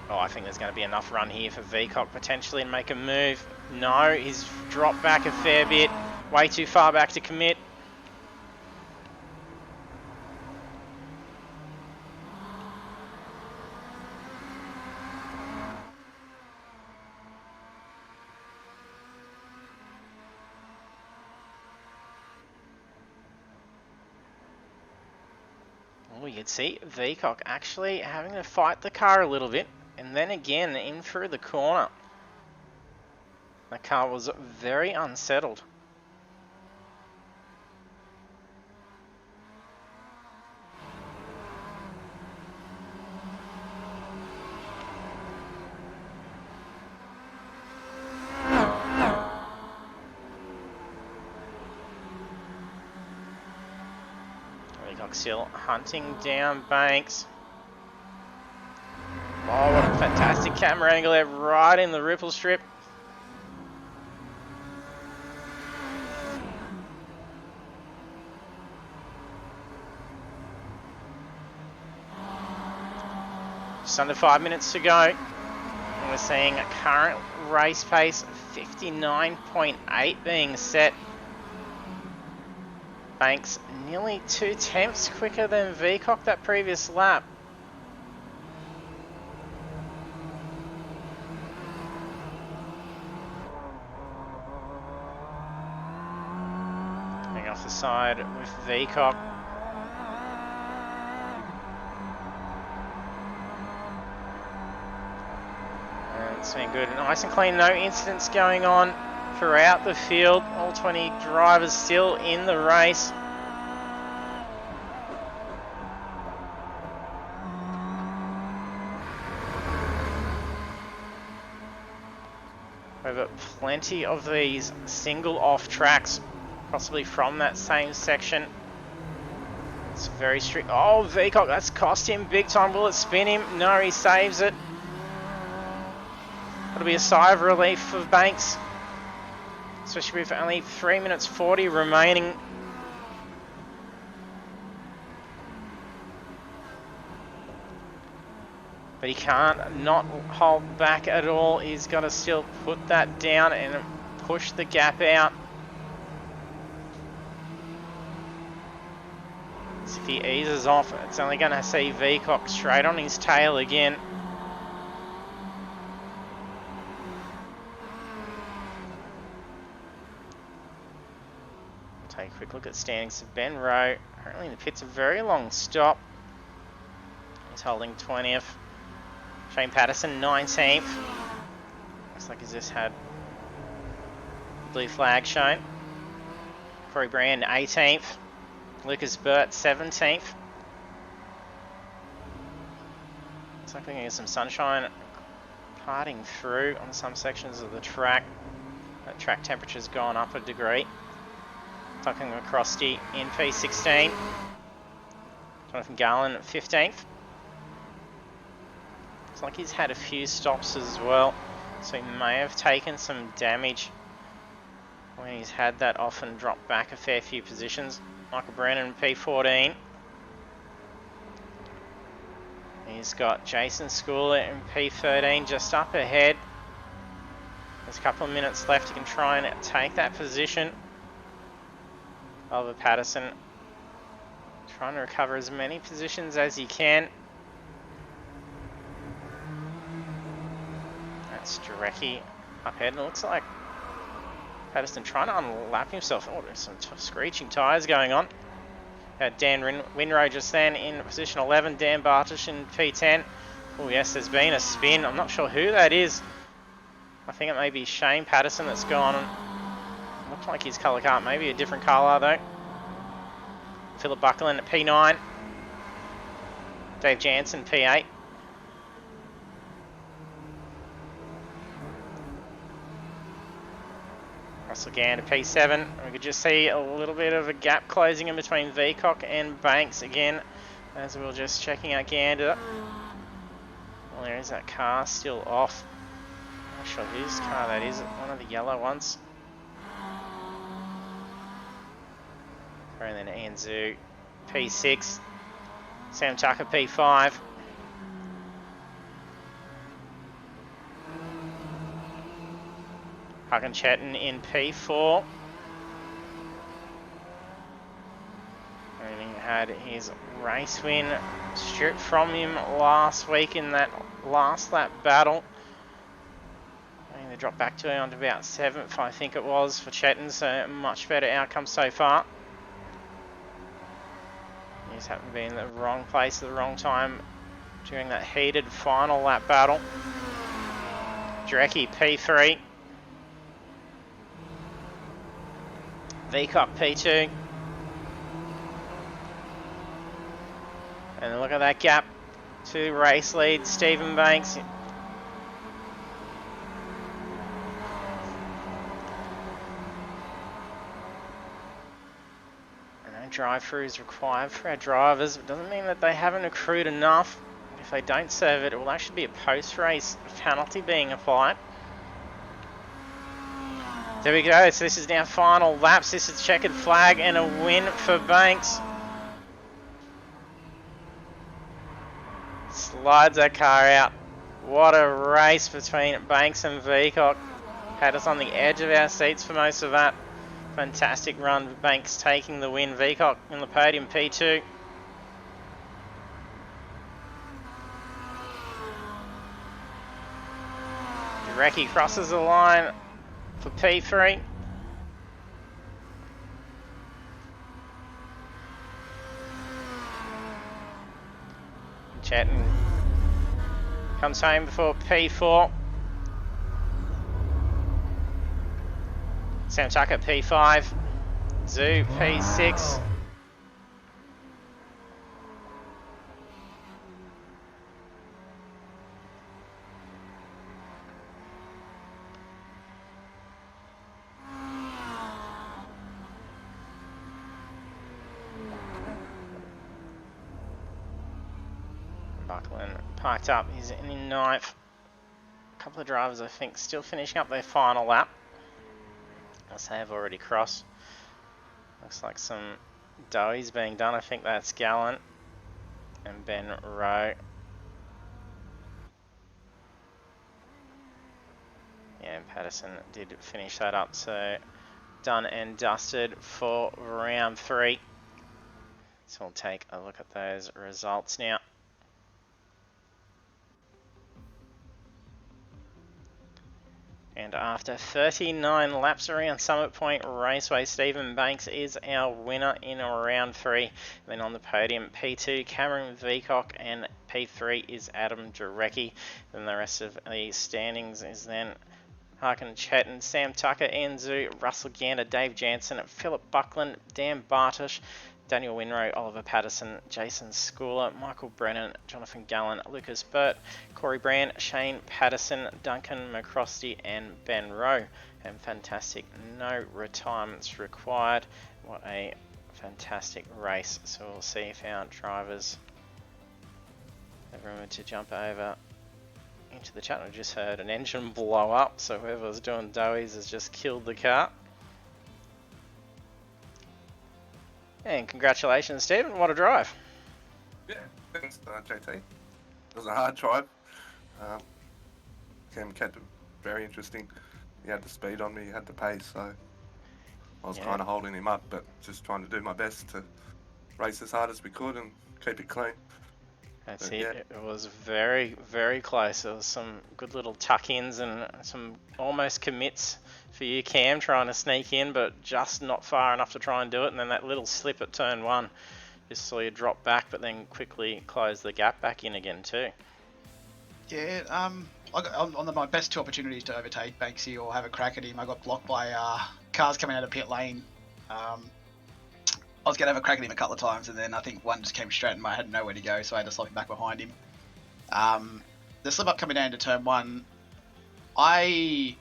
Oh, I think there's going to be enough run here for Veacock potentially to make a move. No, he's dropped back a fair bit. Way too far back to commit. Oh, you can see Veacock actually having to fight the car a little bit. And then again, in through the corner. The car was very unsettled. Veacock still hunting down Banks. Oh, what a fantastic camera angle there, right in the ripple strip. Just under 5 minutes to go. And we're seeing a current race pace 59.8 being set. Banks nearly 2 tenths quicker than Veacock that previous lap. Off the side with Veacock. And it's been good. Nice and clean, no incidents going on throughout the field. All 20 drivers still in the race. Over plenty of these single off tracks, possibly from that same section. It's very strict. Oh, Veacock, that's cost him big time. Will it spin him? No, he saves it. That'll be a sigh of relief for Banks, especially with only 3 minutes 40 remaining. But he can't not hold back at all. He's got to still put that down and push the gap out. So if he eases off, it's only going to see Veacock straight on his tail again. Take a quick look at standings of Ben Rowe. Apparently the pit's a very long stop. He's holding 20th. Shane Patterson 19th. Looks like he's just had blue flag shown. Corey Brand 18th. Lucas Burt 17th. Looks like we're going to get some sunshine parting through on some sections of the track. That track temperature's gone up a degree. Tucking McCrosty in P16. Jonathan Garland 15th. Looks like he's had a few stops as well, so he may have taken some damage when he's had that off and dropped back a fair few positions. Michael Brennan P14. He's got Jason Schooler in P13 just up ahead. There's a couple of minutes left. He can try and take that position. Oliver Patterson trying to recover as many positions as he can. That's Jarecki up ahead, and it looks like Patterson trying to unlap himself. Oh, there's some screeching tyres going on. Dan Winrow just then in position 11. Dan Bartish in P10. Oh yes, there's been a spin. I'm not sure who that is. I think it may be Shane Patterson that's gone. Looks like his colour car, maybe a different colour though. Philip Buckland at P9. Dave Jansen P8. Russell Gander P7. We could just see a little bit of a gap closing in between Veacock and Banks again, as we were just checking out Gander. Well, there is that car still off. I'm not sure whose car that is, one of the yellow ones. And then Ian Zhu P6. Sam Tucker P5. Hakan Chetan in P4. And he had his race win stripped from him last week in that last lap battle. And they dropped back to him on about 7th, I think it was, for Chetan, so a much better outcome so far. He just happened to be in the wrong place at the wrong time during that heated final lap battle. Jarecki P3. Veacock P2. And look at that gap to race lead Stephen Banks. Drive-through is required for our drivers. It doesn't mean that they haven't accrued enough. If they don't serve it, it will actually be a post-race penalty being applied. There we go. So this is now final laps. This is checkered flag and a win for Banks. Slides that car out. What a race between Banks and Veacock. Had us on the edge of our seats for most of that. Fantastic run. Banks taking the win. Veacock in the podium, P2. Jarecki crosses the line for P3. Chetan comes home before P4. Sam Tucker P5. Zhu P6. Buckland parked up. He's in ninth. A couple of drivers, I think, still finishing up their final lap. As they have already crossed. Looks like some doughies being done. I think that's Gallant and Ben Rowe. Yeah, and Patterson did finish that up, so done and dusted for round 3. So we'll take a look at those results now. And after 39 laps around Summit Point Raceway, Stephen Banks is our winner in round 3. Then on the podium, P2, Cameron Veacock, and P3 is Adam Jarecki. Then the rest of the standings is then Harkin Chetton, Sam Tucker, Ian Zhu, Russell Gander, Dave Jansen, Philip Buckland, Dan Bartosh, Daniel Winrow, Oliver Patterson, Jason Schooler, Michael Brennan, Jonathan Gallen, Lucas Burt, Corey Brand, Shane Patterson, Duncan McCrosty, and Ben Rowe. And fantastic, no retirements required. What a fantastic race. So we'll see if our drivers have remembered to jump over into the chat. I just heard an engine blow up, so whoever was doing doughies has just killed the car. And congratulations, Stephen. What a drive. Yeah, thanks, JT. It was a hard drive. Cam kept it very interesting. He had the speed on me, he had the pace, so I was kind of holding him up, but just trying to do my best to race as hard as we could and keep it clean. That's it. Yeah. It was very, very close. There was some good little tuck-ins and some almost commits for you, Cam, trying to sneak in, but just not far enough to try and do it. And then that little slip at turn 1, just saw you drop back, but then quickly close the gap back in again too. Yeah, I got on my best 2 opportunities to overtake Banksy or have a crack at him, I got blocked by cars coming out of pit lane. I was going to have a crack at him a couple of times, and then I think one just came straight and I had nowhere to go, so I had to slip him back behind him. The slip up coming down into turn 1, I'm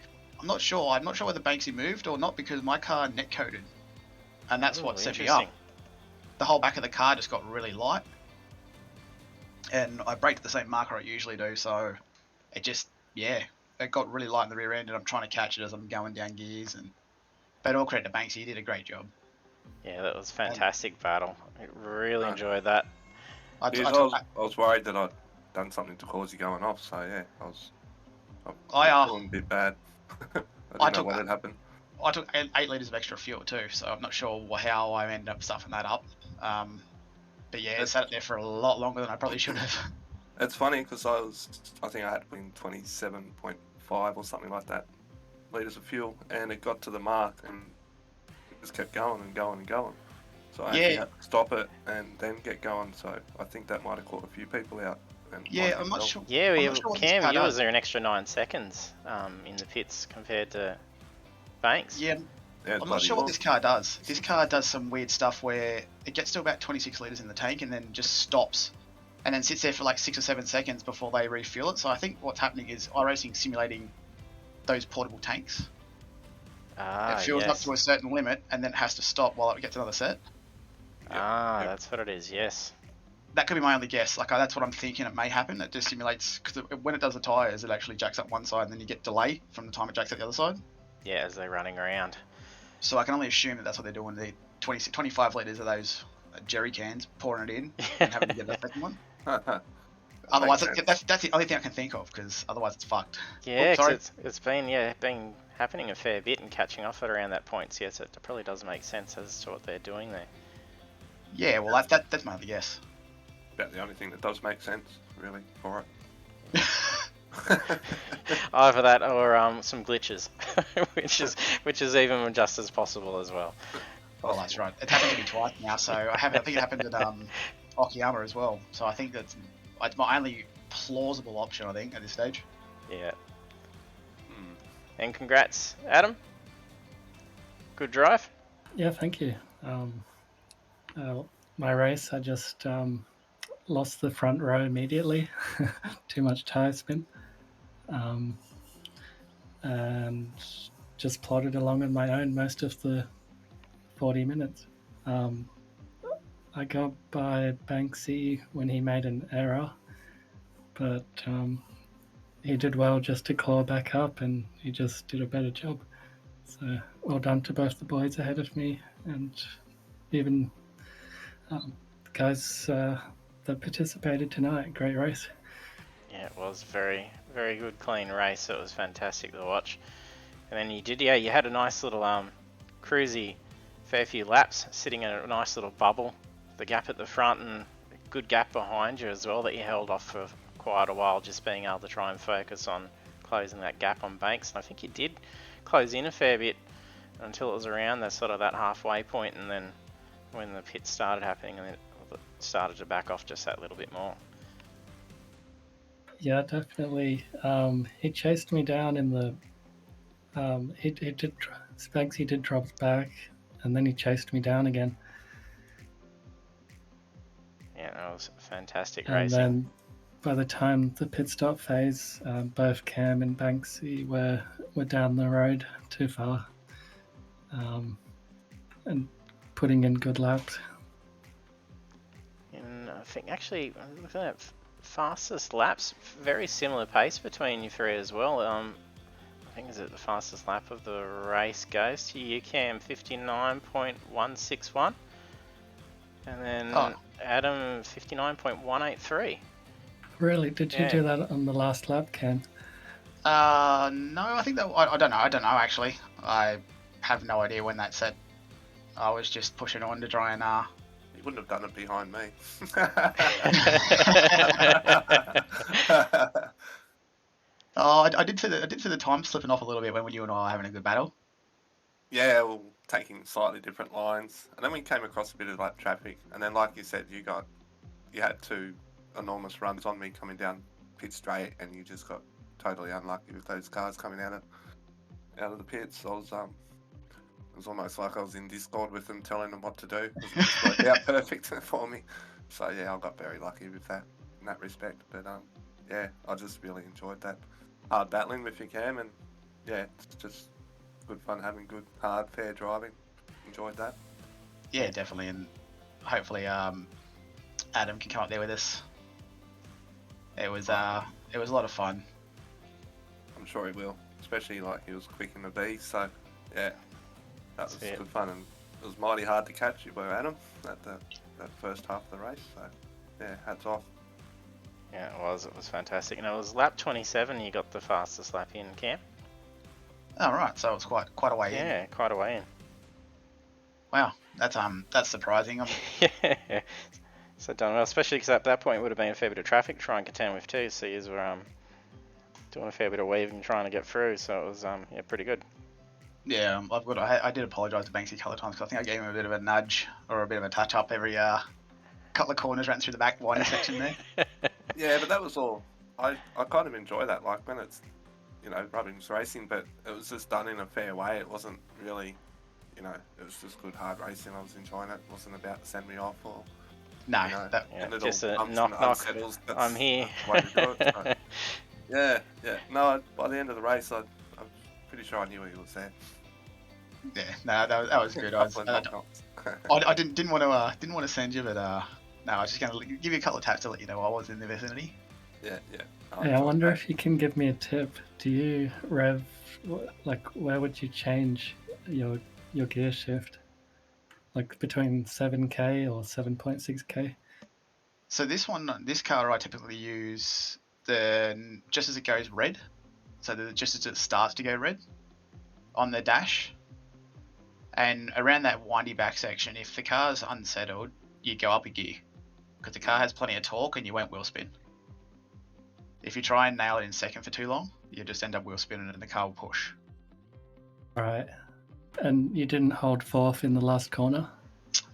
not sure whether Banksy moved or not, because my car net coded, and that's what set me up. The whole back of the car just got really light, and I braked at the same marker I usually do, so it just, it got really light in the rear end, and I'm trying to catch it as I'm going down gears. But all credit to Banksy, he did a great job. Yeah, that was a fantastic battle. I really enjoyed that. I was worried that I'd done something to cause you going off, so yeah, I was feeling a bit bad. I didn't know what had happened. I took 8 litres of extra fuel too, so I'm not sure how I ended up stuffing that up. But yeah, it sat there for a lot longer than I probably should have. It's funny because I think I had to put in 27.5 or something like that litres of fuel, and it got to the mark and it just kept going and going and going. So I actually had to stop it and then get going. So I think that might have caught a few people out. I'm not sure. Yeah, Cam, you was there an extra 9 seconds in the pits compared to Banks. Yeah, I'm not sure what this car does. This car does some weird stuff where it gets to about 26 litres in the tank and then just stops, and then sits there for like 6 or 7 seconds before they refuel it. So I think what's happening is iRacing simulating those portable tanks. It fuels up to a certain limit and then it has to stop while it gets another set. That's what it is. Yes. That could be my only guess. Like that's what I'm thinking it may happen. It just simulates, because when it does the tyres, it actually jacks up one side and then you get delay from the time it jacks up the other side. Yeah, as they're running around. So I can only assume that that's what they're doing. The 25 litres of those jerry cans, pouring it in and having to get the second one. Otherwise, that's the only thing I can think of, because otherwise it's fucked. Yeah, it's been happening a fair bit and catching off at around that point. So yes, it probably does make sense as to what they're doing there. Yeah, well that's my only guess. About the only thing that does make sense, really, for it. Either that or some glitches, which is even just as possible as well. Oh, that's right. It's happened to me twice now, so I think it happened at Optima as well. So I think it's my only plausible option, I think, at this stage. Yeah. And congrats, Adam. Good drive. Yeah, thank you. My race, I just lost the front row immediately. Too much tire spin. And just plodded along on my own most of the 40 minutes. I got by Banksy when he made an error, but he did well just to claw back up, and he just did a better job. So well done to both the boys ahead of me, and even the guys that participated tonight. Great race. Yeah, it was very, very good, clean race. It was fantastic to watch. And then you had a nice little cruisy, fair few laps, sitting in a nice little bubble. The gap at the front and a good gap behind you as well that you held off for quite a while, just being able to try and focus on closing that gap on Banks. And I think you did close in a fair bit until it was around that halfway point, and then when the pits started happening, and then it started to back off just that little bit more. Yeah, definitely. He chased me down in the. He did. Spanksy did drop back, and then he chased me down again. Yeah, that was fantastic and racing. Then, by the time the pit stop phase, both Cam and Banksy were down the road too far, and putting in good laps. And I think actually, looking at fastest laps, very similar pace between you three as well. I think is it the fastest lap of the race goes to you, Cam, 59.161, and then Adam 59.183. Really? Did you do that on the last lap, Cam? No, I think that I don't know. I don't know actually. I have no idea when that set. I was just pushing on to try and. You wouldn't have done it behind me. I did see the time slipping off a little bit when you and I were having a good battle. Yeah, well, taking slightly different lines, and then we came across a bit of like traffic, and then like you said, you had two enormous runs on me coming down pit straight, and you just got totally unlucky with those cars coming out of the pits. It was almost like I was in Discord with them, telling them what to do. It just worked out perfect for me. So yeah, I got very lucky with that in that respect. But yeah, I just really enjoyed that hard battling with you, Cam, and yeah, it's just good fun having good, hard, fair driving. Enjoyed that. Yeah, definitely, and hopefully Adam can come up there with us. It was a lot of fun. I'm sure he will, especially like he was quick in the B. So yeah, that was good fun, and it was mighty hard to catch you by Adam at that first half of the race. So yeah, hats off. Yeah, it was fantastic, and it was lap 27. You got the fastest lap in, Cam. Oh right, so it's quite a way in. Yeah, quite a way in. Wow, that's surprising. Yeah. So done well, especially because at that point it would have been a fair bit of traffic to try and contend with too. So you were doing a fair bit of weaving trying to get through. So it was pretty good. Yeah, I did apologise to Banksy a couple of times because I think I gave him a bit of a nudge or a bit of a touch up every couple of corners ran through the back winding section there. Yeah, but that was all. I kind of enjoy that, like when it's, rubbings racing, but it was just done in a fair way. It wasn't really, it was just good hard racing. I was enjoying it. It wasn't about to send me off or. No, just a knock. I'm here. Yeah. No, by the end of the race, I'm pretty sure I knew he was there. Yeah, no, that was good. I didn't want to send you, but no, I was just going to give you a couple of taps to let you know I was in the vicinity. Yeah. I wonder if you can give me a tip. Do you rev, like, where would you change your gear shift? Like between 7k or 7.6k? So this car I typically use just as it goes red, so just as it starts to go red on the dash, and around that windy back section, if the car's unsettled, you go up a gear because the car has plenty of torque and you won't wheel spin. If you try and nail it in second for too long, you just end up wheel spinning and the car will push. Right. And you didn't hold fourth in the last corner?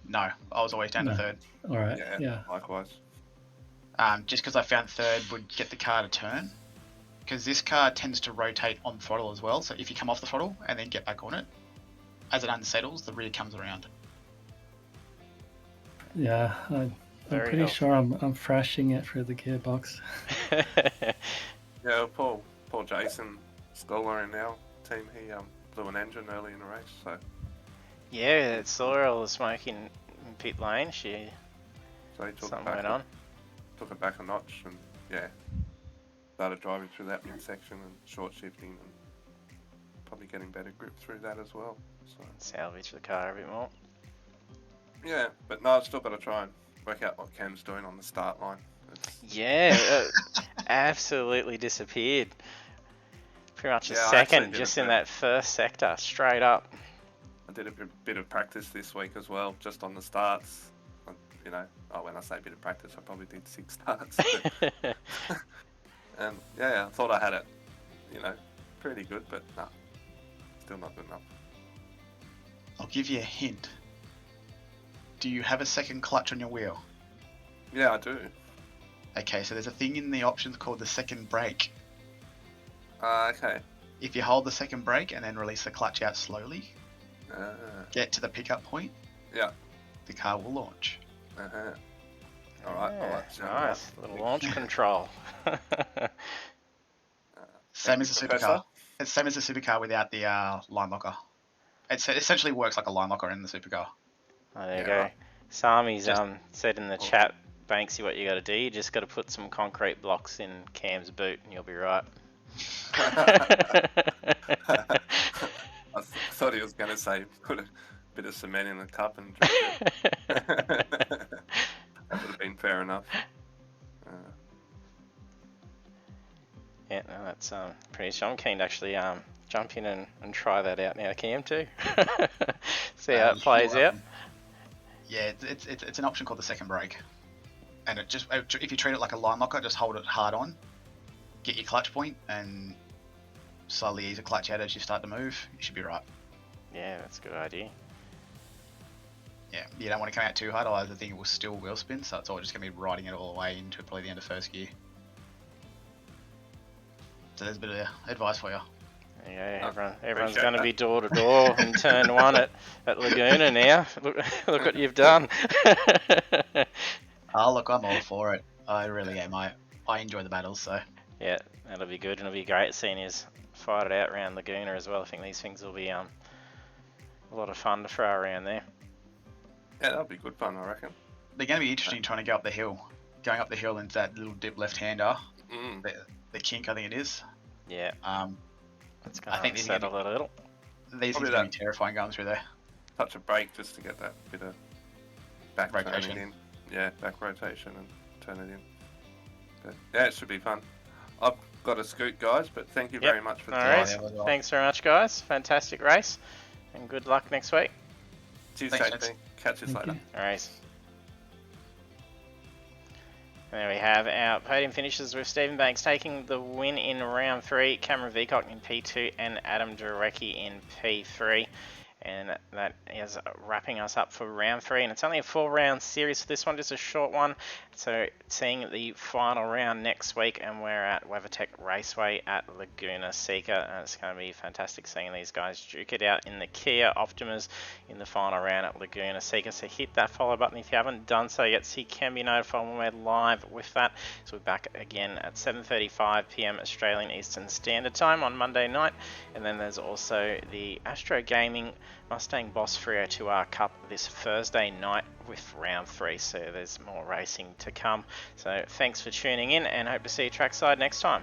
No, I was always down to third. All right. Yeah. Likewise. Just because I found third would get the car to turn, because this car tends to rotate on throttle as well. So if you come off the throttle and then get back on it, as it unsettles, the rear comes around. Yeah, I'm pretty sure I'm thrashing it through the gearbox. Yeah, Paul Jason Scholar in our team, he blew an engine early in the race, so. Yeah, Sora was smoking in pit lane. So he something went on. Took it back a notch, and yeah, started driving through that midsection and short shifting and probably getting better grip through that as well. So Salvage the car a bit more. yeah, but no, I've still got to try and work out what Cam's doing on the start line. Yeah, absolutely disappeared. Pretty much a Yeah, I actually second did just a in bit. that first sector, straight up. I did a bit of practice this week as well, just on the starts. You know, when I say a bit of practice, I probably did 6 starts. But and yeah, I thought I had it, you know, pretty good, but no, still not good enough. I'll give you a hint. Do you have a second clutch on your wheel? Yeah, I do. Okay, so there's a thing in the options called the second brake. Okay. If you hold the second brake and then release the clutch out slowly, get to the pickup point, Yeah. the car will launch. Alright, Yeah, alright. So nice. Little launch control. Same as the Professor? supercar. It's same as the supercar without the line locker. It essentially works like a line locker in the supercar. Oh, there you Yeah, go. right. Sami's Just- said in the chat, Banksy, what you got to do, you just got to put some concrete blocks in Cam's boot and you'll be right. I thought he was going to say put a bit of cement in the cup and drink it. That would have been fair enough. Yeah, no, that's pretty sure. I'm keen to actually jump in and try that out now, Cam, too. See how it plays out. Yeah, it's an option called the second brake, and if you treat it like a line locker, just hold it hard on, get your clutch point, and slowly ease the clutch out as you start to move. You should be right. Yeah, that's a good idea. Yeah, you don't want to come out too hard, otherwise the thing will still wheel spin, so it's all just going to be riding it all the way into probably the end of first gear. So there's a bit of advice for you. Yeah, everyone's appreciate going to that. be door to door in turn 1 at Laguna now. Look what you've done. Oh, look, I'm all for it. I really am. I enjoy the battles, so. Yeah, that'll be good, and it'll be great seeing you fight it out around Laguna as well. I think these things will be a lot of fun to throw around there. Yeah, that'll be good fun, I reckon. They're going to be interesting trying to go up the hill. Going up the hill into that little dip left-hander. The kink, I think it is. Yeah, that's going I think to these are settle it a little. These Probably things are going to be terrifying going through there. Touch a brake just to get that bit of back Rotation. turning in. Yeah, back rotation and turn it in. But yeah, it should be fun. I've got to scoot, guys, but thank you very much for All today. right, thanks very much, guys. Fantastic race, and good luck next week. Cheers, Thanks, JP. gents. Catch you Thank later. you. All right. There we have our podium finishes with Stephen Banks taking the win in round 3, Cameron Veacock in P2, and Adam Durecki in P3. And that is wrapping us up for round 3. And it's only a 4-round series for this one, just a short one. So seeing the final round next week, and we're at WeatherTech Raceway at Laguna Seca. And it's going to be fantastic seeing these guys duke it out in the Kia Optimas in the final round at Laguna Seca. So hit that follow button if you haven't done so yet, so you can be notified when we're live with that. So we're back again at 7:35 PM Australian Eastern Standard Time on Monday night. And then there's also the Astro Gaming Mustang Boss 302R Cup this Thursday night with round 3, so there's more racing to come. So thanks for tuning in, and hope to see you trackside next time.